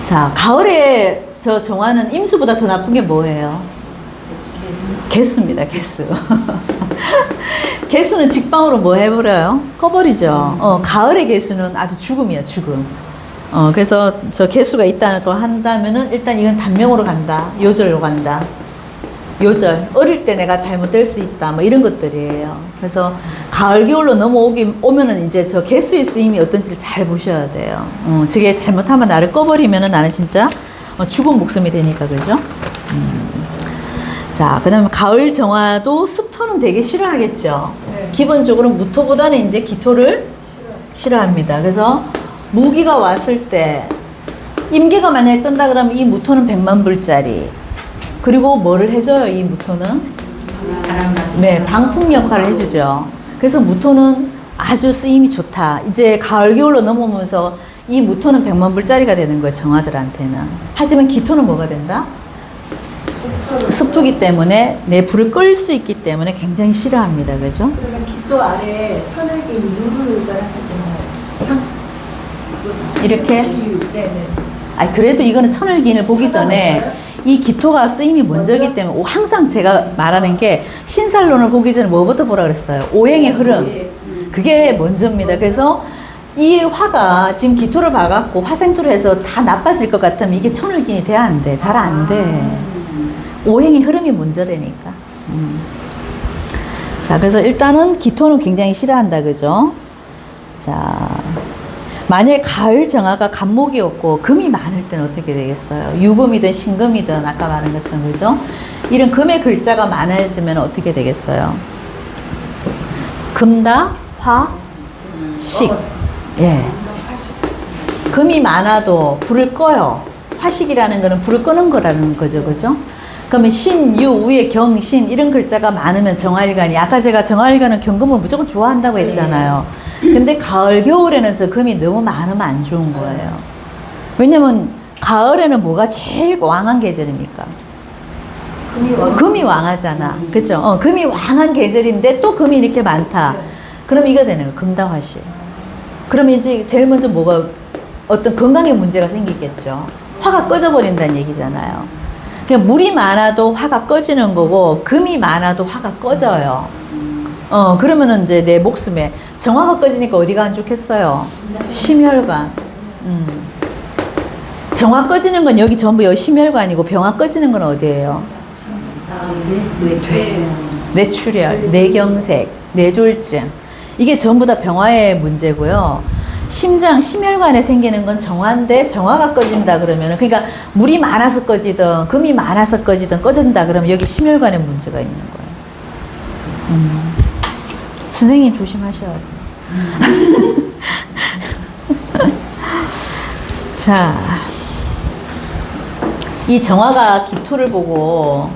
자, 가을에 저 정화는 임수보다 더 나쁜 게 뭐예요? 개수입니다, 개수. 개수는 직방으로 뭐 해버려요? 꺼버리죠. 가을의 개수는 아주 죽음이야, 죽음. 그래서 저 개수가 있다는 걸 한다면은 일단 이건 단명으로 간다. 요절로 간다. 요절. 어릴 때 내가 잘못될 수 있다. 뭐 이런 것들이에요. 그래서 가을, 겨울로 오면은 이제 저 개수의 쓰임이 어떤지를 잘 보셔야 돼요. 저게 잘못하면 나를 꺼버리면은 나는 진짜 죽은 목숨이 되니까, 그죠? 자, 그 다음에 가을 정화도 습토는 되게 싫어하겠죠. 네. 기본적으로 무토보다는 이제 기토를 싫어합니다. 그래서 무기가 왔을 때 임계가 만약에 뜬다 그러면 이 무토는 100만 불짜리. 그리고 뭐를 해줘요, 이 무토는? 네, 방풍 역할을 해주죠. 그래서 무토는 아주 쓰임이 좋다. 이제 가을, 겨울로 넘어오면서 이 무토는 100만 불짜리가 되는 거예요, 정화들한테는. 하지만 기토는 뭐가 된다? 습토기 때문에 내 불을 끌 수 있기 때문에 굉장히 싫어합니다. 그죠? 그러면 기도 아래 천을기 누를 달았을 때는 이렇게? 네네. 아니, 그래도 이거는 천을기인을 보기 전에 이 기토가 쓰임이 먼저기 때문에 항상 제가 말하는 게 신살론을 보기 전에 뭐부터 보라 그랬어요? 오행의 흐름. 그게 먼저입니다. 그래서 이 화가 지금 기토를 봐갖고 화생토를 해서 다 나빠질 것 같으면 이게 천을기인이 돼야 안 돼. 잘 안 돼. 오행의 흐름이 먼저라니까. 자, 그래서 일단은 기토는 굉장히 싫어한다, 그죠? 자, 만약에 가을 정화가 간목이었고 금이 많을 때는 어떻게 되겠어요? 유금이든 신금이든 아까 말한 것처럼, 그죠? 이런 금의 글자가 많아지면 어떻게 되겠어요? 금다, 화, 식. 예. 금이 많아도 불을 꺼요. 화식이라는 거는 불을 끄는 거라는 거죠, 그죠? 그러면 신, 유, 위에 경, 신 이런 글자가 많으면 정화일간이, 아까 제가 정화일간은 경금을 무조건 좋아한다고 했잖아요. 근데 가을, 겨울에는 저 금이 너무 많으면 안 좋은 거예요. 왜냐면 가을에는 뭐가 제일 왕한 계절입니까? 금이 왕하잖아. 그죠? 금이 왕한 계절인데 또 금이 이렇게 많다. 그럼 이거 되는 거예요. 금다화식. 그러면 이제 제일 먼저 뭐가 어떤 건강에 문제가 생기겠죠. 화가 꺼져버린다는 얘기잖아요. 그냥 물이 많아도 화가 꺼지는 거고 금이 많아도 화가 꺼져요. 그러면은 이제 내 목숨에 정화가 꺼지니까 어디가 안 좋겠어요? 심혈관. 정화 꺼지는 건 여기 전부 여기 심혈관이고 병화 꺼지는 건 어디예요? 뇌출혈, 뇌경색, 뇌졸중. 이게 전부 다 병화의 문제고요. 심장, 심혈관에 생기는 건 정화인데 정화가 꺼진다 그러면, 그러니까 물이 많아서 꺼지든 금이 많아서 꺼지든 꺼진다 그러면 여기 심혈관에 문제가 있는 거예요. 선생님 조심하셔야 돼요. 자, 이 정화가 기토를 보고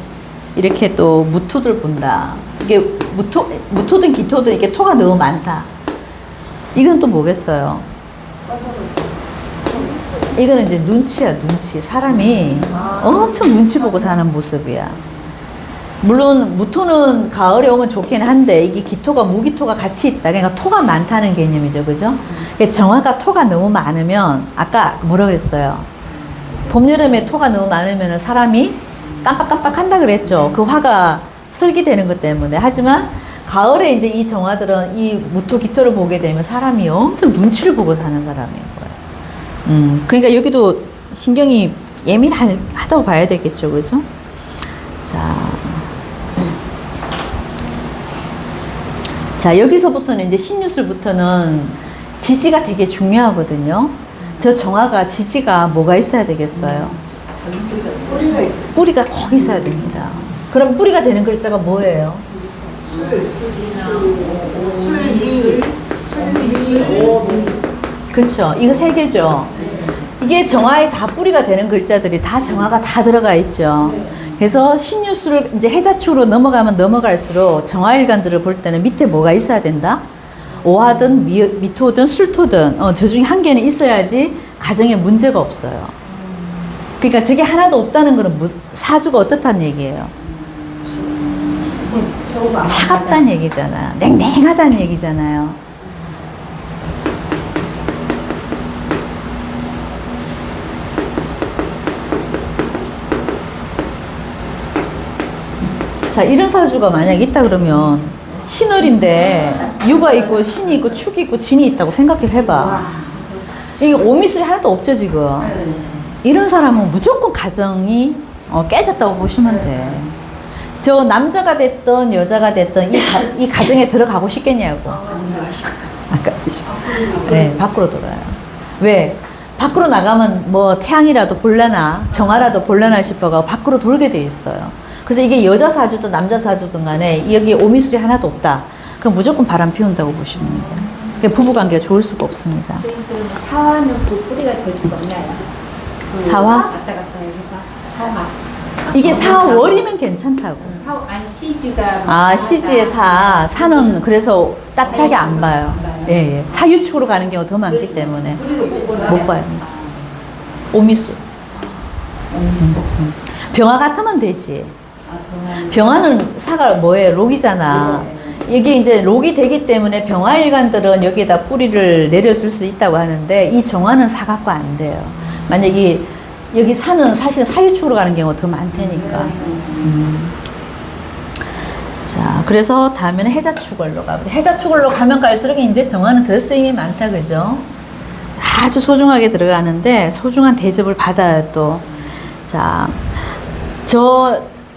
이렇게 또 무토들 본다. 이게 무토든 기토든 이게 토가 너무 많다. 이건 또 뭐겠어요? 이거는 이제 눈치야, 눈치. 사람이 엄청 눈치 보고 사는 모습이야. 물론 무토는 가을에 오면 좋긴 한데 이게 기토가 무기토가 같이 있다. 그러니까 토가 많다는 개념이죠, 그죠? 그러니까 정화가 토가 너무 많으면 아까 뭐라 그랬어요? 봄, 여름에 토가 너무 많으면 사람이 깜빡깜빡 한다 그랬죠. 그 화가 설기되는 것 때문에. 하지만 가을에 이제 이 정화들은 이 무토 기토를 보게 되면 사람이 엄청 눈치를 보고 사는 사람인 거예요. 그러니까 여기도 신경이 예민하다고 봐야 되겠죠, 그죠? 자, 여기서부터는 이제 신유술부터는 지지가 되게 중요하거든요. 저 정화가 지지가 뭐가 있어야 되겠어요? 뿌리가 있어요. 뿌리가 거기 있어야 됩니다. 그럼 뿌리가 되는 글자가 뭐예요? 그렇죠. 이거 세 개죠. 이게 정화에 다 뿌리가 되는 글자들이 다 정화가 다 들어가 있죠. 그래서 신유술을 이제 해자축으로 넘어가면 넘어갈수록 정화일간들을 볼 때는 밑에 뭐가 있어야 된다? 오화든 미토든 술토든 저 중에 한 개는 있어야지 가정에 문제가 없어요. 그러니까 저게 하나도 없다는 거는 사주가 어떻다는 얘기예요? 차갑다는 얘기잖아. 냉랭하다는 얘기잖아요. 자, 이런 사주가 만약 있다 그러면 신월인데 유가 있고 신이 있고 축이 있고 진이 있다고 생각해 해봐. 이게 오미술이 하나도 없죠 지금. 이런 사람은 무조건 가정이 깨졌다고 보시면 돼. 저 남자가 됐던 여자가 됐던 이 가정에 들어가고 싶겠냐고. 아까 네, 밖으로 돌아요. 왜? 밖으로 나가면 뭐 태양이라도 볼라나 정화라도 볼라나 싶어가 밖으로 돌게 돼 있어요. 그래서 이게 여자 사주든 남자 사주든 간에 여기 오미술이 하나도 없다. 그럼 무조건 바람 피운다고 보시면 돼요. 그러니까 부부관계가 좋을 수가 없습니다. 선생님, 사화는 그 뿌리가 될 수가 없나요? 그 사화? 왔다 갔다 해서 사화. 이게 사월이면 괜찮다고. 아니 시지가 아, 시지의 사는 그래서 따뜻하게 안 봐요. 예, 예. 사유축으로 가는 경우가 더 많기 때문에 못 봐요. 오미수. 병화 같으면 되지. 병화는 사가 뭐예요? 록이잖아. 이게 이제 록이 되기 때문에 병화일간들은 여기에다 뿌리를 내려줄 수 있다고 하는데 이 정화는 사 갖고 안 돼요. 만약에 여기 사는 사실 사유축으로 가는 경우가 더 많다니까. 자, 그래서 다음에는 해자축월로 가보자. 해자축월로 가면 갈수록 이제 정화는 더 쓰임이 많다, 그죠? 아주 소중하게 들어가는데 소중한 대접을 받아요, 또. 자,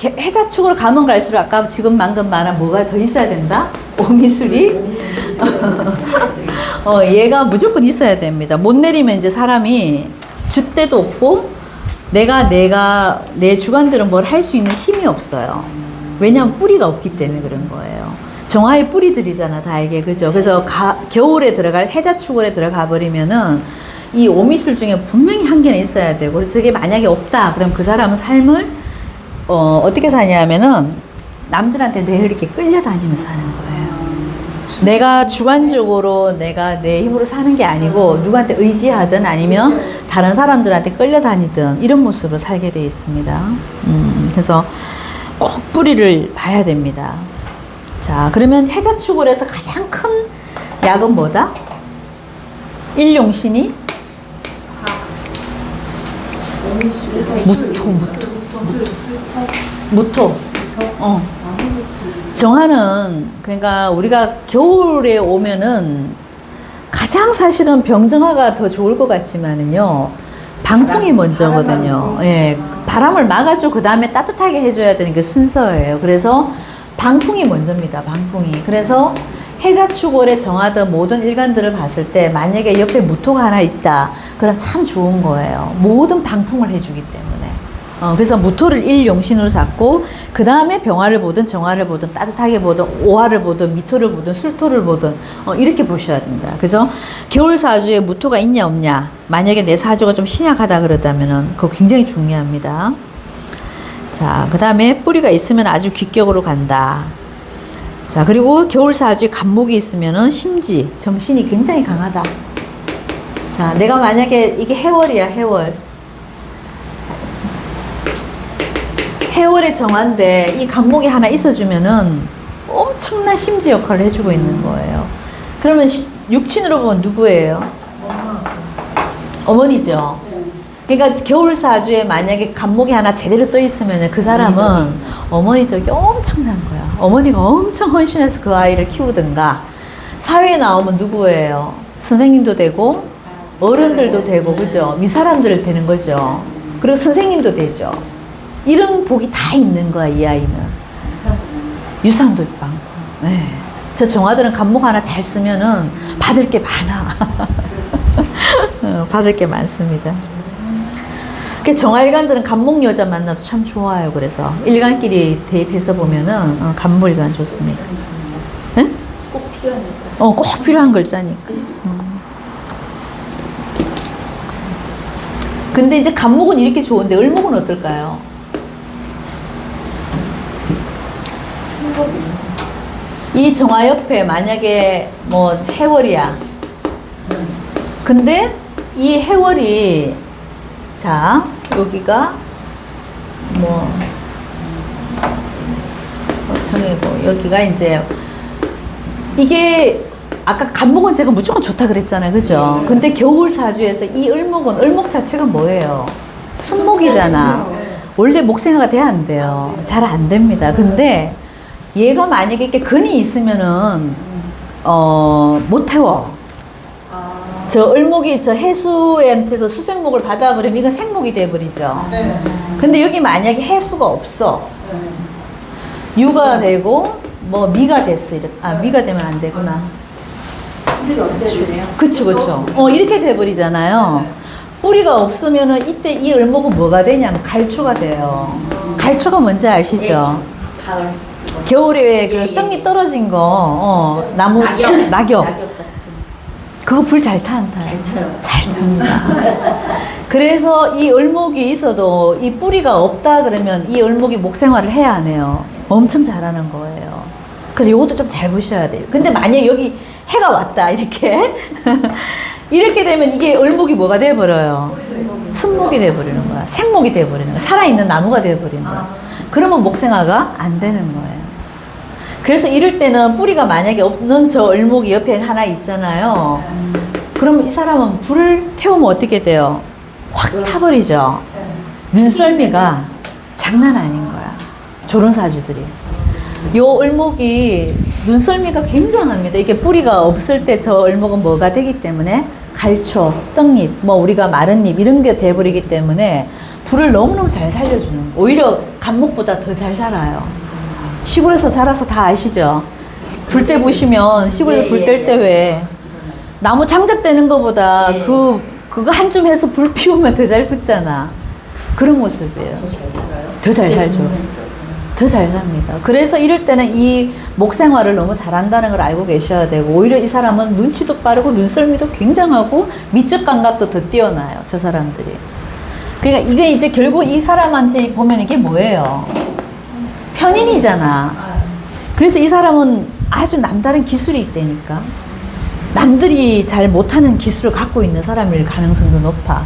해자축으로 가면 갈수록 아까 지금 방금 말한 뭐가 더 있어야 된다? 오미술이? 얘가 무조건 있어야 됩니다. 못 내리면 이제 사람이 줏대도 없고 내 주관들은 뭘 할 수 있는 힘이 없어요. 왜냐하면 뿌리가 없기 때문에 그런 거예요. 정화의 뿌리들이잖아, 다 이게. 그죠? 그래서 겨울에 들어갈 해자축월에 들어가 버리면은 이 오미술 중에 분명히 한 개는 있어야 되고, 그래서 그게 만약에 없다, 그럼 그 사람은 삶을, 어떻게 사냐면은 남들한테 늘 이렇게 끌려다니면서 사는 거예요. 내가 주관적으로 내가 내 힘으로 사는 게 아니고 누구한테 의지하든 아니면 다른 사람들한테 끌려다니든 이런 모습으로 살게 되어 있습니다. 그래서 꼭 뿌리를 봐야 됩니다. 자, 그러면 해자축월에서 가장 큰 약은 뭐다? 일용신이? 무토. 정화는 그러니까 우리가 겨울에 오면은 가장 사실은 병정화가 더 좋을 것 같지만은요, 방풍이 먼저거든요. 예, 바람을 막아줘. 그 다음에 따뜻하게 해줘야 되는 게 순서예요. 그래서 방풍이 먼저입니다. 방풍이. 그래서 해자축월에 정하던 모든 일간들을 봤을 때 만약에 옆에 무토가 하나 있다, 그럼 참 좋은 거예요. 모든 방풍을 해주기 때문에. 그래서 무토를 일용신으로 잡고 그 다음에 병화를 보든 정화를 보든 따뜻하게 보든 오화를 보든 미토를 보든 술토를 보든 이렇게 보셔야 됩니다. 그래서 겨울 사주에 무토가 있냐 없냐, 만약에 내 사주가 좀 신약하다 그러다면은 그거 굉장히 중요합니다. 자, 그 다음에 뿌리가 있으면 아주 귀격으로 간다. 자, 그리고 겨울 사주에 간목이 있으면은 심지, 정신이 굉장히 강하다. 자, 내가 만약에 이게 해월이야, 해월. 해월의 정화인데 이 간목이 하나 있어주면은 엄청난 심지 역할을 해주고 있는 거예요. 그러면 육친으로 보면 누구예요? 어머니죠. 그러니까 겨울 사주에 만약에 간목이 하나 제대로 떠 있으면 그 사람은 어머니 덕이 엄청난 거야. 어머니가 엄청 헌신해서 그 아이를 키우든가. 사회에 나오면 누구예요? 선생님도 되고 어른들도 되고, 그죠? 미사람들 되는 거죠. 그리고 선생님도 되죠. 이런 복이 다 있는 거야, 이 아이는. 유산도 많고. 네. 저 정화들은 간목 하나 잘 쓰면은 받을 게 많아. 받을 게 많습니다. 그 정화일간들은 간목 여자 만나도 참 좋아요. 그래서 일간끼리 대입해서 보면은 간목일간 좋습니다. 네? 꼭 필요하니까. 꼭 필요한 글자니까. 근데 이제 간목은 이렇게 좋은데 을목은 어떨까요? 이 정화 옆에 만약에 뭐 해월이야. 근데 이 해월이, 자, 여기가 뭐 정이고 여기가 이제 이게 아까 간목은 제가 무조건 좋다 그랬잖아요, 그죠? 근데 겨울 사주에서 이 을목 자체가 뭐예요? 승목이잖아. 원래 목생화가 돼야 안 돼요. 잘 안 됩니다. 근데 얘가 만약에 이렇게 근이 있으면은 못 태워. 저 을목이 저 해수한테서 수생목을 받아버리면 이건 생목이 돼버리죠. 네. 근데 여기 만약에 해수가 없어. 네. 유가 되고 뭐 미가 됐어. 미가 되면 안 되구나. 뿌리가 없어야 되네요. 그쵸, 그쵸. 이렇게 돼버리잖아요. 뿌리가 없으면은 이때 이 을목은 뭐가 되냐면 갈초가 돼요. 갈초가 뭔지 아시죠? 가을. 겨울에 그 떡잎 떨어진 거, 나무 낙엽. 그거 불 잘 타, 안 타요? 잘 타요. 잘 탑니다. 그래서 이 을목이 있어도 이 뿌리가 없다 그러면 이 을목이 목생활을 해야 하네요. 엄청 잘하는 거예요. 그래서 이것도 좀 잘 보셔야 돼요. 근데 만약에 여기 해가 왔다, 이렇게. 이렇게 되면 이게 을목이 뭐가 돼버려요? 순목이 돼버리는 거야. 생목이 돼버리는 거야. 살아있는 나무가 돼버리는 거야. 그러면 목생화가 안 되는 거예요. 그래서 이럴 때는 뿌리가 만약에 없는 저 을목이 옆에 하나 있잖아요. 그러면 이 사람은 불을 태우면 어떻게 돼요? 확 타버리죠. 눈썰미가 장난 아닌 거야. 조론사주들이. 요 을목이 눈썰미가 굉장합니다. 이게 뿌리가 없을 때 저 을목은 뭐가 되기 때문에 갈초, 떡잎, 뭐 우리가 마른 잎 이런 게 돼버리기 때문에 불을 너무너무 잘 살려주는 거예요. 오히려 감목보다 더 잘 살아요. 시골에서 자라서 다 아시죠? 불 때 보시면 시골에서 불 뗄 때 왜 나무 장작되는 것보다 그거 한 줌 해서 불 피우면 더 잘 붙잖아. 그런 모습이에요. 더 잘 살죠. 더 잘 삽니다. 그래서 이럴 때는 이 목생활을 너무 잘한다는 걸 알고 계셔야 되고, 오히려 이 사람은 눈치도 빠르고 눈썰미도 굉장하고 미적 감각도 더 뛰어나요. 저 사람들이. 그러니까 이게 이제 결국 이 사람한테 보면 이게 뭐예요? 편인이잖아. 그래서 이 사람은 아주 남다른 기술이 있다니까. 남들이 잘 못하는 기술을 갖고 있는 사람일 가능성도 높아.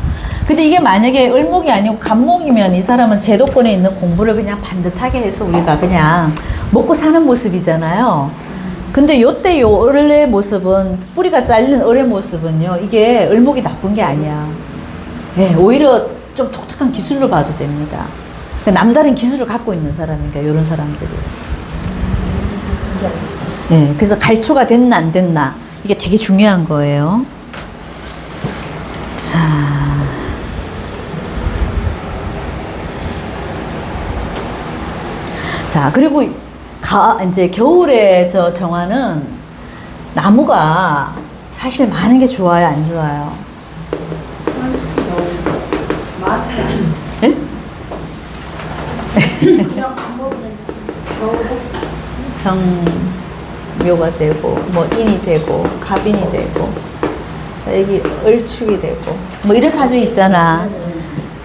근데 이게 만약에 을목이 아니고 간목이면 이 사람은 제도권에 있는 공부를 그냥 반듯하게 해서 우리가 그냥 먹고 사는 모습이잖아요. 근데 요때 요 을의 모습은, 뿌리가 잘린 을의 모습은요, 이게 을목이 나쁜 게 아니야. 네, 오히려 좀 독특한 기술로 봐도 됩니다. 남다른 기술을 갖고 있는 사람이니까, 이런 사람들이. 네, 그래서 갈초가 됐나 안 됐나, 이게 되게 중요한 거예요. 자, 그리고 이제 겨울에 저 정화는 나무가 사실 많은 게 좋아요, 안 좋아요? 예? 그냥 밥 먹으면 겨울에 정묘가 되고, 뭐 인이 되고, 갑인이 되고, 자, 여기 을축이 되고, 뭐 이런 사주 있잖아.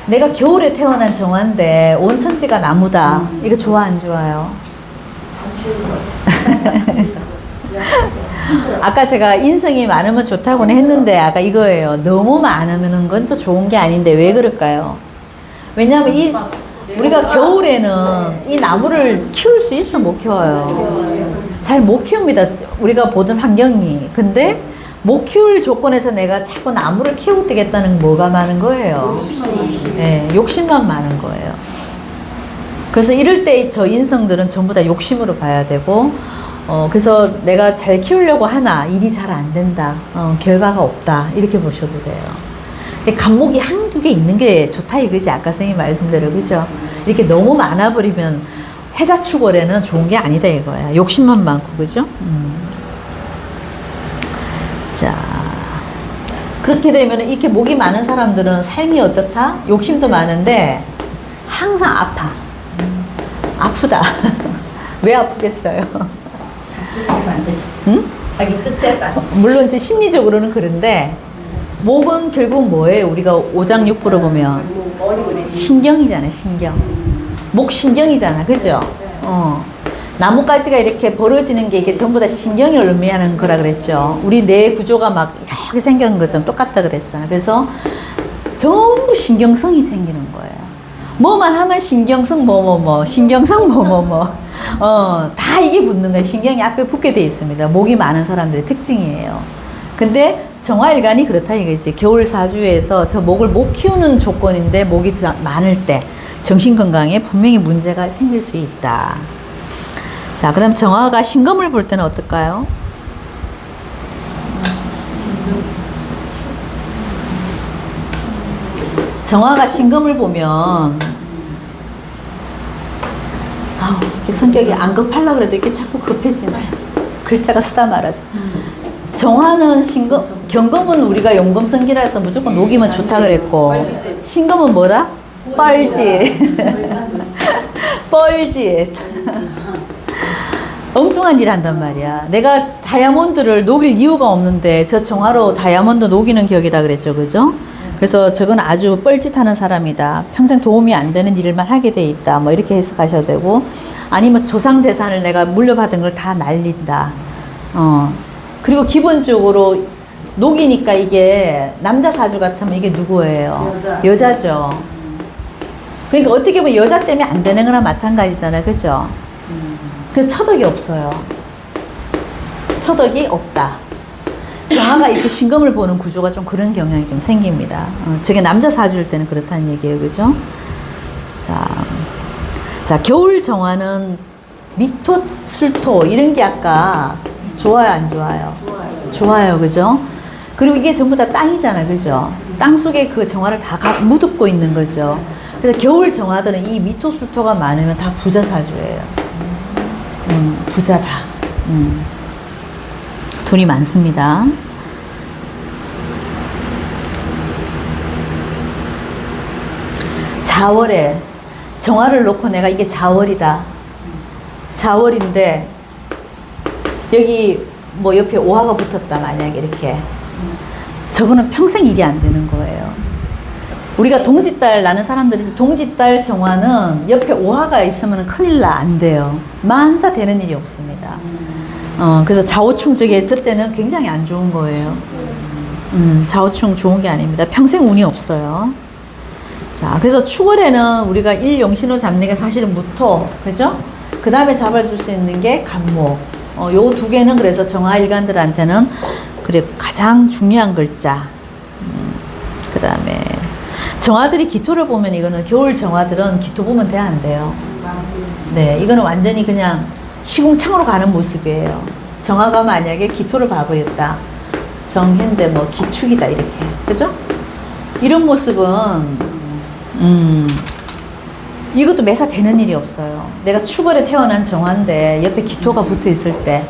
내가 겨울에 태어난 정화인데 온천지가 나무다. 이거 좋아, 안 좋아요? 아까 제가 인성이 많으면 좋다고는 했는데, 아까 이거예요. 너무 많으면 건 또 좋은 게 아닌데 왜 그럴까요? 왜냐하면 우리가 겨울에는 이 나무를 키울 수 있어, 못 키워요? 잘 못 키웁니다. 우리가 보던 환경이. 근데 못 키울 조건에서 내가 자꾸 나무를 키우고 되겠다는 뭐가 많은 거예요? 네, 욕심만 많은 거예요. 그래서 이럴 때 저 인성들은 전부 다 욕심으로 봐야 되고, 그래서 내가 잘 키우려고 하나 일이 잘 안 된다, 결과가 없다, 이렇게 보셔도 돼요. 간목이 한두 개 있는 게 좋다 이거지. 아까 선생님 말씀대로, 그죠? 이렇게 너무 많아버리면 해자축월에는 좋은 게 아니다 이거야. 욕심만 많고, 그죠? 자, 그렇게 되면 이렇게 목이 많은 사람들은 삶이 어떻다? 욕심도 많은데 항상 아파. 아프다. 왜 아프겠어요? 자기 뜻대로 안 되지. 응? 자기 뜻대로 안 돼. 물론 이제 심리적으로는 그런데, 목은 결국 뭐예요? 우리가 오장육부로 보면 신경이잖아, 신경. 목 신경이잖아, 그죠? 나뭇가지가 이렇게 벌어지는 게 이게 전부 다 신경을 의미하는 거라 그랬죠. 우리 뇌 구조가 막 이렇게 생긴 것처럼 똑같다 그랬잖아. 그래서 전부 신경성이 생기는 거예요. 뭐만 하면 신경성 신경성 다 이게 붙는 거예요. 신경이 앞에 붙게 돼 있습니다. 목이 많은 사람들의 특징이에요. 근데 정화일간이 그렇다 이거지. 겨울 사주에서 저 목을 못 키우는 조건인데 목이 많을 때 정신 건강에 분명히 문제가 생길 수 있다. 자, 그 다음 정화가 신금을 볼 때는 어떨까요? 정화가 신금을 보면 이렇게 성격이 안 급하려고 그래도 이렇게 자꾸 급해지네. 글자가 쓰다 말하죠. 정화는 신금, 경금은 우리가 용금성기라서 무조건 녹이면 좋다 그랬고, 신금은 뭐라? 뻘짓. 뻘짓. 엉뚱한 일 한단 말이야. 내가 다이아몬드를 녹일 이유가 없는데 저 정화로 다이아몬드 녹이는 격이다 그랬죠, 그죠? 그래서 저건 아주 뻘짓하는 사람이다. 평생 도움이 안 되는 일만 하게 돼 있다. 뭐 이렇게 해석하셔도 되고, 아니면 조상 재산을 내가 물려받은 걸 다 날린다. 그리고 기본적으로 녹이니까 이게 남자 사주 같으면 이게 누구예요? 여자죠. 그러니까 어떻게 보면 여자 때문에 안 되는 거나 마찬가지잖아요, 그죠? 그래서 처덕이 없어요. 처덕이 없다. 정화가 이렇게 신금을 보는 구조가 좀 그런 경향이 좀 생깁니다. 저게 남자 사주일 때는 그렇다는 얘기예요, 그죠? 자, 겨울 정화는 미토, 술토 이런 게 아까 좋아요, 안 좋아요? 좋아요, 그죠? 그리고 이게 전부 다 땅이잖아요, 그죠? 땅 속에 그 정화를 다 묻고 있는 거죠. 그래서 겨울 정화들은 이 미토, 술토가 많으면 다 부자 사주예요. 부자다. 돈이 많습니다. 자월에 정화를 놓고 내가 이게 자월이다. 자월인데 여기 뭐 옆에 오화가 붙었다 만약에 이렇게 저거는 평생 일이 안 되는 거예요. 우리가 동짓달 나는 사람들이 동짓달 정화는 옆에 오화가 있으면 큰일 나 안 돼요. 만사 되는 일이 없습니다. 그래서 좌우충 쪽에 저 때는 굉장히 안 좋은 거예요. 좌우충 좋은 게 아닙니다. 평생 운이 없어요. 자, 그래서 축월에는 우리가 일용신호 잡는 게 사실은 무토, 그죠? 그 다음에 잡아줄 수 있는 게 간목. 요 두 개는 그래서 정화일간들한테는 그래 가장 중요한 글자. 그 다음에 정화들이 기토를 보면 이거는 겨울 정화들은 기토 보면 돼, 안 돼요? 네, 이거는 완전히 그냥 시궁창으로 가는 모습이에요. 정화가 만약에 기토를 봐버렸다. 정현대 뭐 기축이다 이렇게, 그죠? 이런 모습은 이것도 매사 되는 일이 없어요. 내가 축월에 태어난 정화인데 옆에 기토가 붙어 있을 때,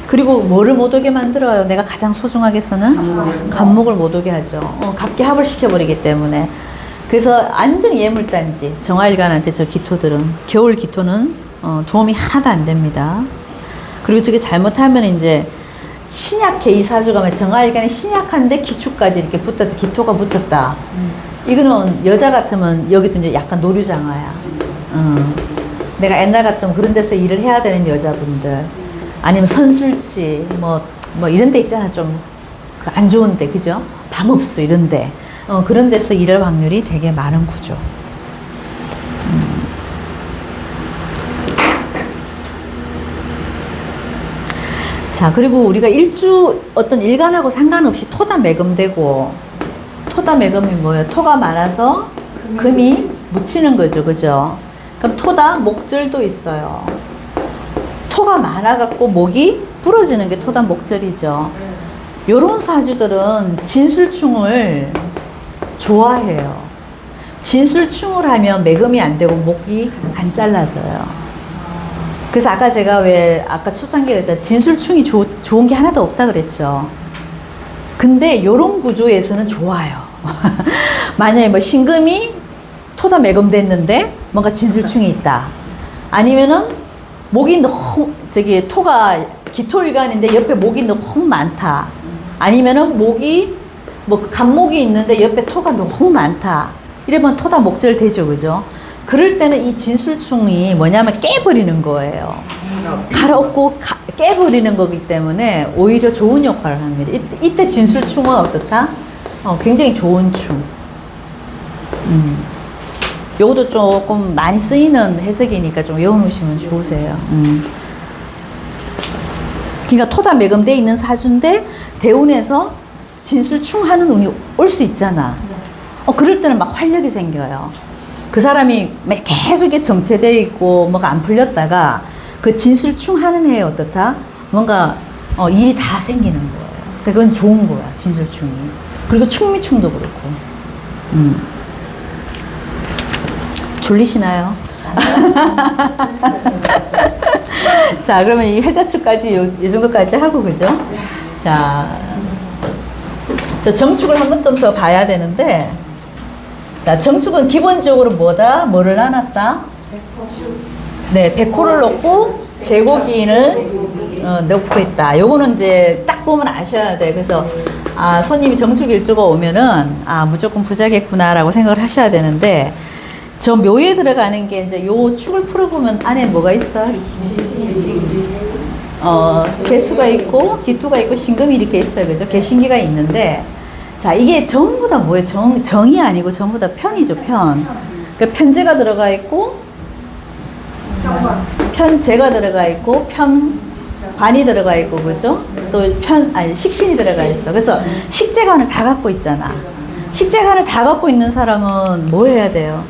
그리고 뭐를 못 오게 만들어요? 내가 가장 소중하게 쓰는 간목을 못 오게 하죠. 갑기합을 시켜버리기 때문에. 그래서 완전 예물단지 정화일간한테 저 기토들은 겨울 기토는 도움이 하나도 안 됩니다. 그리고 저게 잘못하면 이제 신약해 이 사주가 막 정화일간이 신약한데 기축까지 이렇게 붙었다, 기토가 붙었다. 이거는 여자 같으면 여기도 이제 약간 노류장화야. 내가 옛날 같으면 그런 데서 일을 해야 되는 여자분들, 아니면 선술지 뭐 이런 데 있잖아, 좀 안 좋은데, 그죠? 밤업소 이런 데, 그런 데서 일할 확률이 되게 많은 구조. 자, 그리고 우리가 일주 어떤 일간하고 상관없이 토다 매금되고, 토다 매금이 뭐예요? 토가 많아서 금이 묻히는 거죠, 그죠? 그럼 토다 목절도 있어요. 토가 많아갖고 목이 부러지는 게 토다 목절이죠. 요런 사주들은 진술충을 좋아해요. 진술충을 하면 매금이 안 되고 목이 안 잘라져요. 그래서 아까 제가 아까 초창기에 그랬잖아요. 진술충이 좋은 게 하나도 없다 그랬죠. 근데 요런 구조에서는 좋아요. 만약에 뭐 신금이 토다 매금됐는데 뭔가 진술충이 있다. 아니면은 목이 너무 토가 기토일간인데 옆에 목이 너무 많다. 아니면은 목이 뭐 간목이 있는데 옆에 토가 너무 많다. 이러면 토다 목절 되죠, 그죠? 그럴 때는 이 진술충이 뭐냐면 깨버리는 거예요. 갈아엎고 깨버리는 거기 때문에 오히려 좋은 역할을 합니다. 이때 진술충은 어떻다? 굉장히 좋은 충. 요것도 조금 많이 쓰이는 해석이니까 좀 외워놓으시면 좋으세요. 그러니까 토다 매금되어 있는 사주인데 대운에서 진술충 하는 운이 올 수 있잖아. 그럴 때는 막 활력이 생겨요. 그 사람이 계속 이렇게 정체되어 있고 뭐가 안 풀렸다가 그 진술충 하는 해에 어떻다? 뭔가 일이 다 생기는 거예요. 그건 좋은 거야, 진술충이. 그리고 충미충도 그렇고. 졸리시나요? 자, 그러면 이 해자축까지 이 정도까지 하고, 그죠? 자, 저 정축을 한 번 좀 더 봐야 되는데, 자, 정축은 기본적으로 뭐다? 뭐를 나눴다? 네, 백호를 놓고 제고기인을 넣고 있다. 요거는 이제 딱 보면 아셔야 돼. 그래서 손님이 정축 일주가 오면은 무조건 부자겠구나라고 생각을 하셔야 되는데, 저 묘에 들어가는 게 이제 요 축을 풀어보면 안에 뭐가 있어? 개수가 있고 기토가 있고 신금이 이렇게 있어요. 그죠? 개신기가 있는데, 자, 이게 전부 다 뭐예요? 정이 아니고 전부 다 편이죠, 편. 그러니까 편제가 들어가 있고, 편제가 들어가 있고, 편관이 들어가 있고, 그죠? 또 식신이 들어가 있어. 그래서 식재관을 다 갖고 있잖아. 식재관을 다 갖고 있는 사람은 뭐 해야 돼요?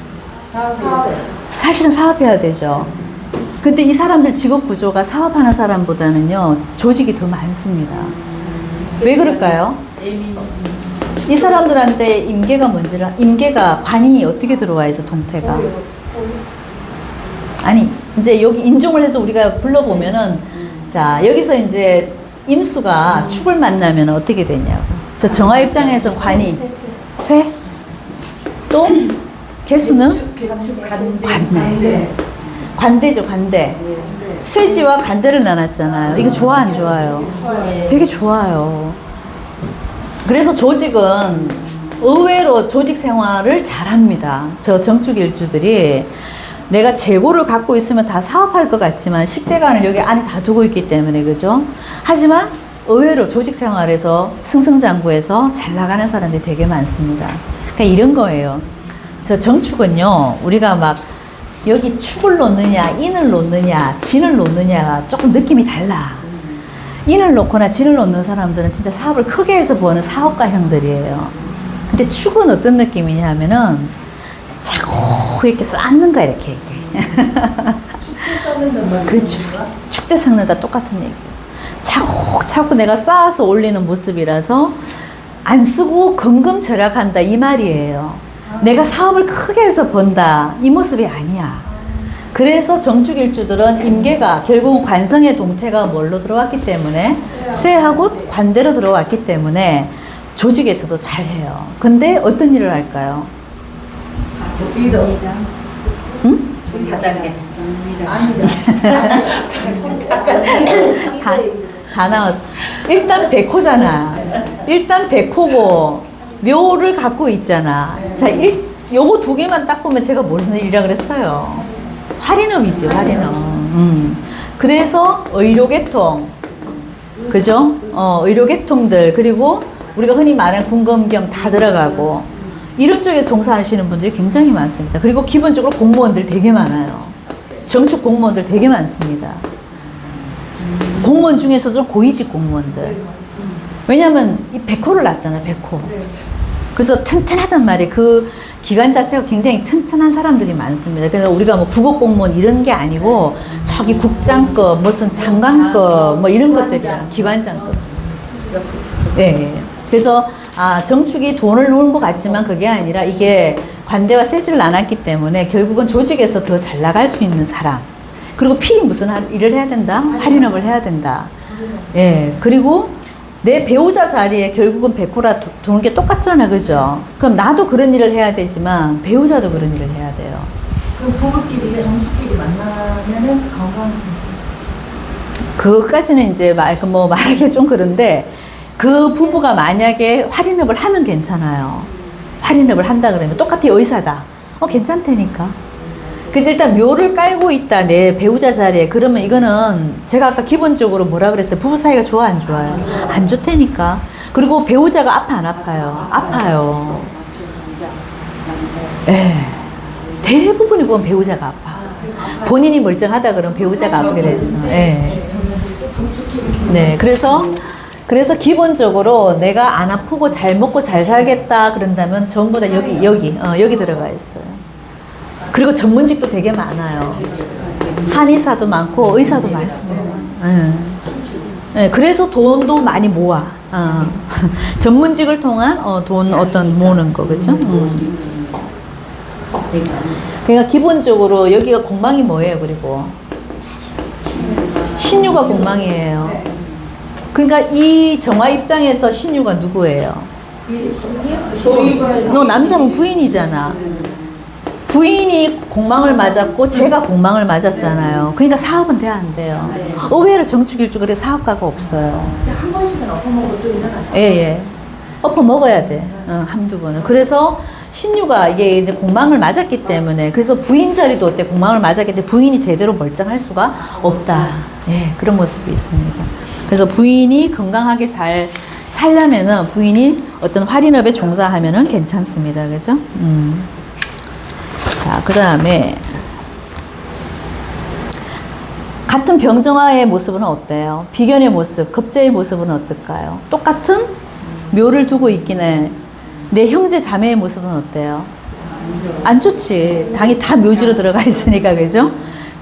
사실은 사업해야 되죠. 근데 이 사람들 직업 구조가 사업하는 사람보다는요, 조직이 더 많습니다. 왜 그럴까요? 이 사람들한테 임계가 관이 어떻게 들어와 있어, 동태가? 아니, 이제 여기 인종을 해서 우리가 불러보면은, 자, 여기서 이제 임수가 축을 만나면 어떻게 되냐고. 저 정화 입장에서 관이 쇠? 또? 개수는? 관대죠, 관대. 쇠지와 관대를 나눴잖아요. 이거 좋아, 안 좋아요? 되게 좋아요. 그래서 조직은 의외로 조직 생활을 잘합니다. 저 정축일주들이 내가 재고를 갖고 있으면 다 사업할 것 같지만 식재관을 여기 안에 다 두고 있기 때문에, 그죠? 하지만 의외로 조직 생활에서 승승장구해서 잘 나가는 사람들이 되게 많습니다. 그러니까 이런 거예요. 저 정축은요, 우리가 막 여기 축을 놓느냐, 인을 놓느냐, 진을 놓느냐가 조금 느낌이 달라. 인을 놓거나 진을 놓는 사람들은 진짜 사업을 크게 해서 버는 사업가 형들이에요. 근데 축은 어떤 느낌이냐 하면은 자꾸 이렇게 쌓는 거야, 이렇게. 그렇죠. 축대 쌓는다 똑같은 얘기예요. 자꾸 내가 쌓아서 올리는 모습이라서 안 쓰고 건금절약한다 이 말이에요. 내가 사업을 크게 해서 번다 이 모습이 아니야. 그래서 정축일주들은 임계가 결국은 관성의 동태가 뭘로 들어왔기 때문에 쇠하고 관대로 들어왔기 때문에 조직에서도 잘해요. 근데 어떤 일을 할까요? 정리장. 응? 다단계. 다 나왔어. 일단 백호잖아. 일단 백호고 묘를 갖고 있잖아. 자, 요거 두 개만 딱 보면 제가 무슨 일이라 그랬어요? 활인업이지, 활인업. 그래서 의료계통, 그죠? 의료계통들, 그리고 우리가 흔히 말하는 군검경 다 들어가고, 이런 쪽에 종사하시는 분들이 굉장히 많습니다. 그리고 기본적으로 공무원들 되게 많아요. 정축 공무원들 되게 많습니다. 공무원 중에서도 고위직 공무원들. 왜냐면 이 백호를 낳잖아, 백호. 그래서 튼튼하단 말이에요. 그 기관 자체가 굉장히 튼튼한 사람들이 많습니다. 그래서 우리가 뭐 국어공무원 이런 게 아니고 저기 국장급, 무슨 장관급 뭐 이런 것들이야. 기관장급. 네. 그래서 정축이 돈을 놓은 것 같지만 그게 아니라 이게 관대와 세지를 나눴기 때문에 결국은 조직에서 더 잘 나갈 수 있는 사람. 그리고 필히 무슨 일을 해야 된다? 할인업을 해야 된다. 예. 그리고 내 배우자 자리에 결국은 백호라 도는 게 똑같잖아, 그죠? 그럼 나도 그런 일을 해야 되지만 배우자도 그런 일을 해야 돼요. 그럼 부부끼리 정축끼리 만나면은 건강은 괜찮아요? 그것까지는 이제 말하기 좀 그런데 그 부부가 만약에 할인업을 하면 괜찮아요. 할인업을 한다 그러면 똑같아 의사다. 괜찮다니까. 그래서 일단 묘를 깔고 있다 내 배우자 자리에 그러면 이거는 제가 아까 기본적으로 뭐라 그랬어요? 부부 사이가 좋아 안 좋아요? 안 좋다니까. 그리고 배우자가 아파 안 아파요? 아파요. 예. 대부분이 보면 배우자가 아파. 본인이 멀쩡하다 그러면 배우자가 아프게 됐어. 예. 네. 그래서 기본적으로 내가 안 아프고 잘 먹고 잘 살겠다 그런다면 전부 다 여기 들어가 있어요. 그리고 전문직도 되게 많아요. 한의사도 많고 의사도 많습니다. 예, 그래서 돈도 많이 모아. 전문직을 통한 돈 어떤 모으는 거, 그죠? 그러니까 기본적으로 여기가 공망이 뭐예요, 그리고? 신유가 공망이에요. 그러니까 이 정화 입장에서 신유가 누구예요? 너 남자면 부인이잖아. 부인이 공망을 맞았고 제가 공망을 맞았잖아요. 그러니까 사업은 돼야 안 돼요. 의외로 정축일주 그래 사업가가 없어요. 한 번씩은 엎어먹고 또 일어나죠. 예. 엎어 먹어야 돼. 한두 번은. 그래서 신유가 이게 이제 공망을 맞았기 때문에 그래서 부인 자리도 어때 공망을 맞았기 때문에 부인이 제대로 멀쩡할 수가 없다. 예, 그런 모습이 있습니다. 그래서 부인이 건강하게 잘 살려면은 부인이 어떤 활인업에 종사하면은 괜찮습니다. 그죠? 자, 그 다음에 같은 병정화의 모습은 어때요? 비견의 모습, 급제의 모습은 어떨까요? 똑같은 묘를 두고 있긴 해. 내 형제 자매의 모습은 어때요? 안 좋지. 당이 다 묘지로 들어가 있으니까, 그죠?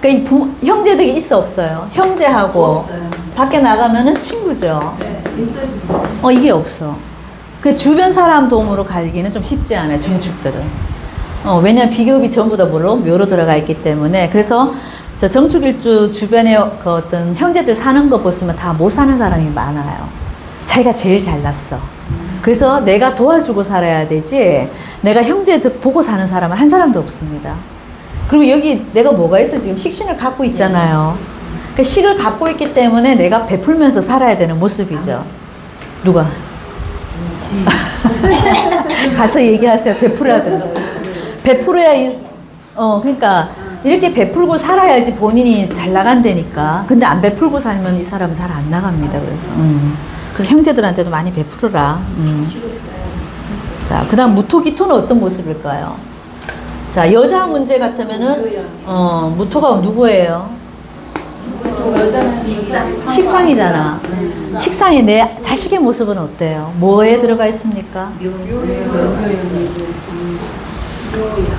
그러니까 이 형제들이 있어 없어요? 형제하고 없어요. 밖에 나가면은 친구죠. 네. 이게 없어. 그 주변 사람 도움으로 가기는 좀 쉽지 않아요, 정축들은. 왜냐면 비교업이 전부 다 묘로 들어가 있기 때문에. 그래서 저 정축일주 주변에 그 어떤 형제들 사는 거 보시면 다 못 사는 사람이 많아요. 자기가 제일 잘났어. 그래서 내가 도와주고 살아야 되지, 내가 형제 보고 사는 사람은 한 사람도 없습니다. 그리고 여기 내가 뭐가 있어? 지금 식신을 갖고 있잖아요. 그 식을 갖고 있기 때문에 내가 베풀면서 살아야 되는 모습이죠. 누가? 가서 얘기하세요. 베풀어야 된다. 베풀어야, 그러니까, 이렇게 베풀고 살아야지 본인이 잘 나간다니까. 근데 안 베풀고 살면 이 사람은 잘 안 나갑니다. 그래서 형제들한테도 많이 베풀어라. 자, 그 다음 무토기토는 어떤 모습일까요? 자, 여자 문제 같으면은, 무토가 누구예요? 식상이잖아. 식상에 내 자식의 모습은 어때요? 뭐에 들어가 있습니까?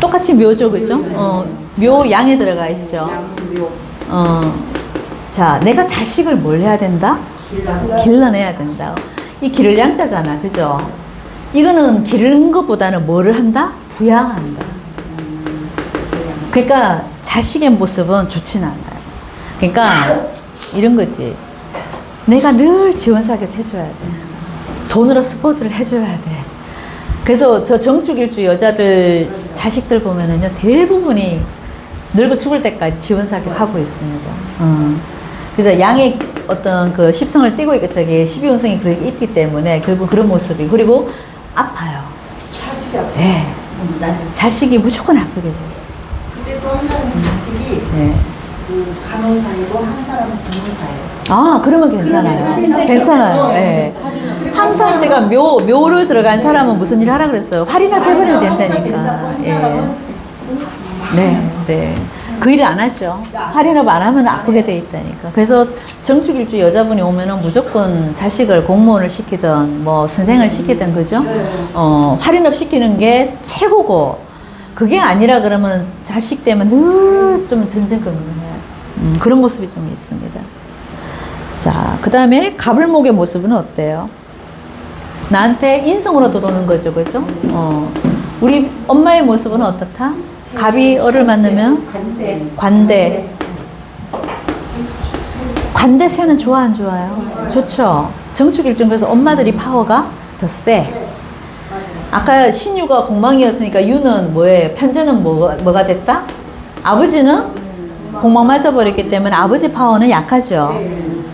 똑같이 묘죠, 그죠? 묘 양에 들어가 있죠. 자, 내가 자식을 뭘 해야 된다? 길러내야 된다. 이 기를 양자잖아, 그죠? 이거는 기르는 것보다는 뭐를 한다? 부양한다. 그러니까 자식의 모습은 좋진 않아요. 그러니까 이런 거지. 내가 늘 지원사격 해줘야 돼. 돈으로 스포트를 해줘야 돼. 그래서 저 정축일주 여자들 자식들 보면은요, 대부분이 늙어 죽을 때까지 지원사격 하고 있습니다. 그래서 양의 어떤 그 십성을 띠고 있고, 저기 12운성이 그렇게 있기 때문에 결국 그런 모습이. 그리고 아파요. 자식이 아파. 네. 자식이 무조건 아프게 돼 있어. 근데 또 한 사람은 자식이 네. 그 간호사이고 한 사람은 변호사예요. 아, 그러면 괜찮아요. 괜찮아요. 네. 항상 제가 묘를 들어간 사람은 무슨 일 하라 그랬어요. 활이나 떼버리면 된다니까. 예. 네. 그 일을 안 하죠. 활이나 안 하면 아프게 돼 있다니까. 그래서 정축일주 여자분이 오면은 무조건 자식을 공무원을 시키든 뭐 선생을 시키든, 그죠? 활인업 시키는 게 최고고, 그게 아니라 그러면 자식 때문에 늘 좀 전전긍긍해야지. 그런 모습이 좀 있습니다. 자, 그 다음에 가불목의 모습은 어때요? 나한테 인성으로 들어오는 거죠, 그죠? 우리 엄마의 모습은 어떻다? 갑이 을을 만나면 관대. 관대세는 좋아, 안 좋아요? 좋죠. 정축일중, 그래서 엄마들이 파워가 더 세. 아까 신유가 공망이었으니까 유는 뭐예요? 편제는 뭐가 됐다? 아버지는 공망 맞아버렸기 때문에 아버지 파워는 약하죠.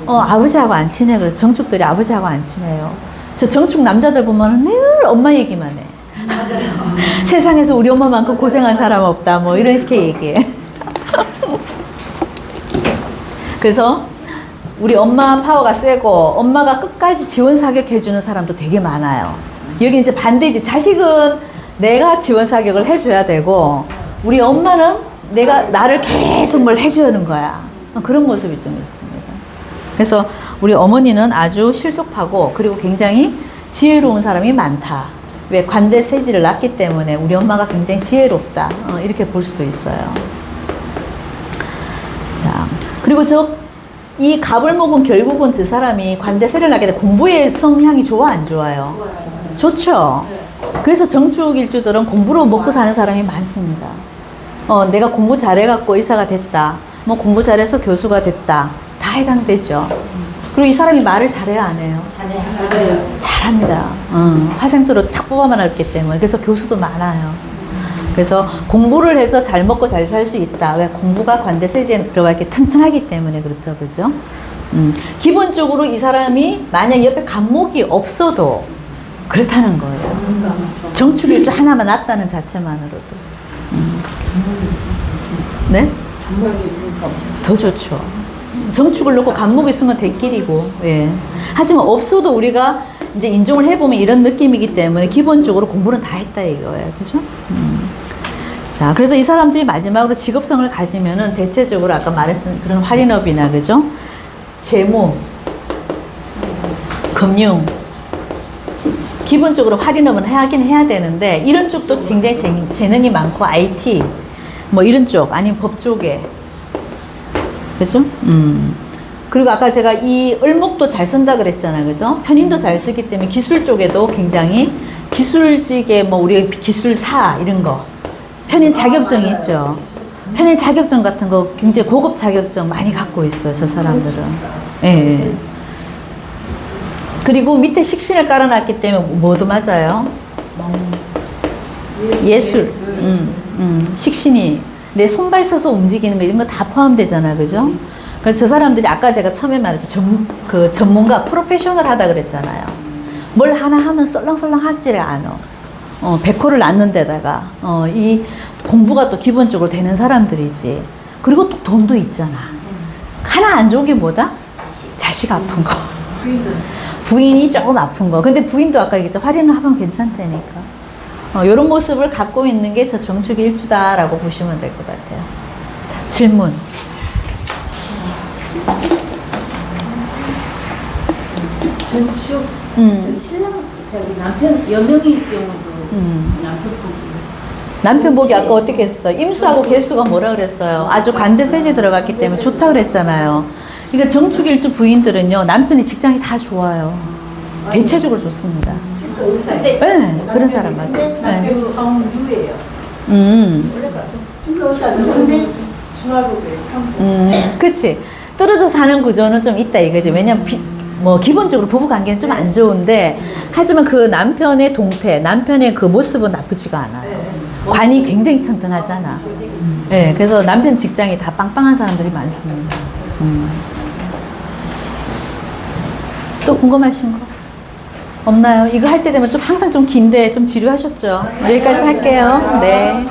아버지하고 안 친해. 그래서 정축들이 아버지하고 안 친해요. 저 정축 남자들 보면 늘 엄마 얘기만 해. 세상에서 우리 엄마만큼 고생한 사람 없다. 뭐 이런 식의 얘기해. 그래서 우리 엄마 파워가 세고 엄마가 끝까지 지원 사격해주는 사람도 되게 많아요. 여기 이제 반대지. 자식은 내가 지원 사격을 해줘야 되고 우리 엄마는 나를 계속 뭘 해주는 거야. 그런 모습이 좀 있습니다. 그래서 우리 어머니는 아주 실속하고 그리고 굉장히 지혜로운 사람이 많다. 왜 관대세지를 낳기 때문에 우리 엄마가 굉장히 지혜롭다. 이렇게 볼 수도 있어요. 자, 그리고 이 갑을 먹은 결국은 그 사람이 관대세를 낳게 돼 공부의 성향이 좋아, 안 좋아요? 좋죠. 그래서 정축일주들은 공부로 먹고 사는 사람이 많습니다. 내가 공부 잘해갖고 의사가 됐다. 뭐 공부 잘해서 교수가 됐다. 다 해당되죠. 그리고 이 사람이 말을 잘해야 안 해요? 잘해요. 잘합니다. 화생토로 탁 뽑아만 했기 때문에. 그래서 교수도 많아요. 그래서 공부를 해서 잘 먹고 잘 살 수 있다. 왜? 공부가 관대세지에 들어가 있게 튼튼하기 때문에 그렇죠. 그죠? 기본적으로 이 사람이 만약 옆에 간목이 없어도 그렇다는 거예요. 정축일주 하나만 났다는 자체만으로도. 감목이 있으니까 네? 감목이 있으니까 엄청 더 좋죠. 정축을 놓고 간목이 있으면 대길이고, 예. 하지만 없어도 우리가 이제 인정을 해보면 이런 느낌이기 때문에 기본적으로 공부는 다 했다 이거예요. 그죠? 자, 그래서 이 사람들이 마지막으로 직업성을 가지면은 대체적으로 아까 말했던 그런 할인업이나, 그죠? 재무, 금융, 기본적으로 할인업은 하긴 해야 되는데, 이런 쪽도 굉장히 재능이 많고, IT, 뭐 이런 쪽, 아니면 법 쪽에. 그죠? 그리고 아까 제가 이 을목도 잘 쓴다 그랬잖아요. 그죠? 편인도 잘 쓰기 때문에 기술 쪽에도 굉장히 기술직에 뭐 우리 기술사 이런 거. 편인 자격증이 있죠. 편인 자격증 같은 거 굉장히 고급 자격증 많이 갖고 있어요. 저 사람들은. 예. 예. 그리고 밑에 식신을 깔아놨기 때문에 뭐도 맞아요? 예술. 식신이 내 손발 써서 움직이는 거 이런 거 다 포함되잖아요. 그죠? 그래서 저 사람들이 아까 제가 처음에 말했던 전문가, 프로페셔널 하다 그랬잖아요. 뭘 하나 하면 썰렁썰렁 하지를 않아. 백호를 낳는 데다가, 이 공부가 또 기본적으로 되는 사람들이지. 그리고 또 돈도 있잖아. 하나 안 좋은 게 뭐다? 자식 아픈 거. 부인이 조금 아픈 거. 근데 부인도 아까 얘기했죠. 할인을 하면 괜찮다니까. 이런 모습을 갖고 있는 게 저 정축 일주다라고 보시면 될 것 같아요. 자, 질문. 전축 저기 신랑 저기 남편 여명일 경우도 남편 보기 남편 보기 아까 어떻게 했어요? 임수하고 개수가 뭐라 그랬어요? 아주 관대세지 들어갔기 때문에 좋다 그랬잖아요. 그러니까 정축일주 부인들은요, 남편의 직장이 다 좋아요. 대체적으로 좋습니다. 치과 의사. 네, 그런 사람 맞아요. 남편이 정유예요. 치과 의사는 근데 중화로고요. 평소. 그치. 떨어져 사는 구조는 좀 있다 이거지. 왜냐면 뭐 기본적으로 부부 관계는 좀 안 좋은데, 하지만 그 남편의 동태, 남편의 그 모습은 나쁘지가 않아요. 관이 굉장히 튼튼하잖아. 네, 그래서 남편 직장이 다 빵빵한 사람들이 많습니다. 또 궁금하신 거 없나요? 이거 할 때 되면 좀 항상 좀 긴데 좀 지루하셨죠? 여기까지 할게요. 네.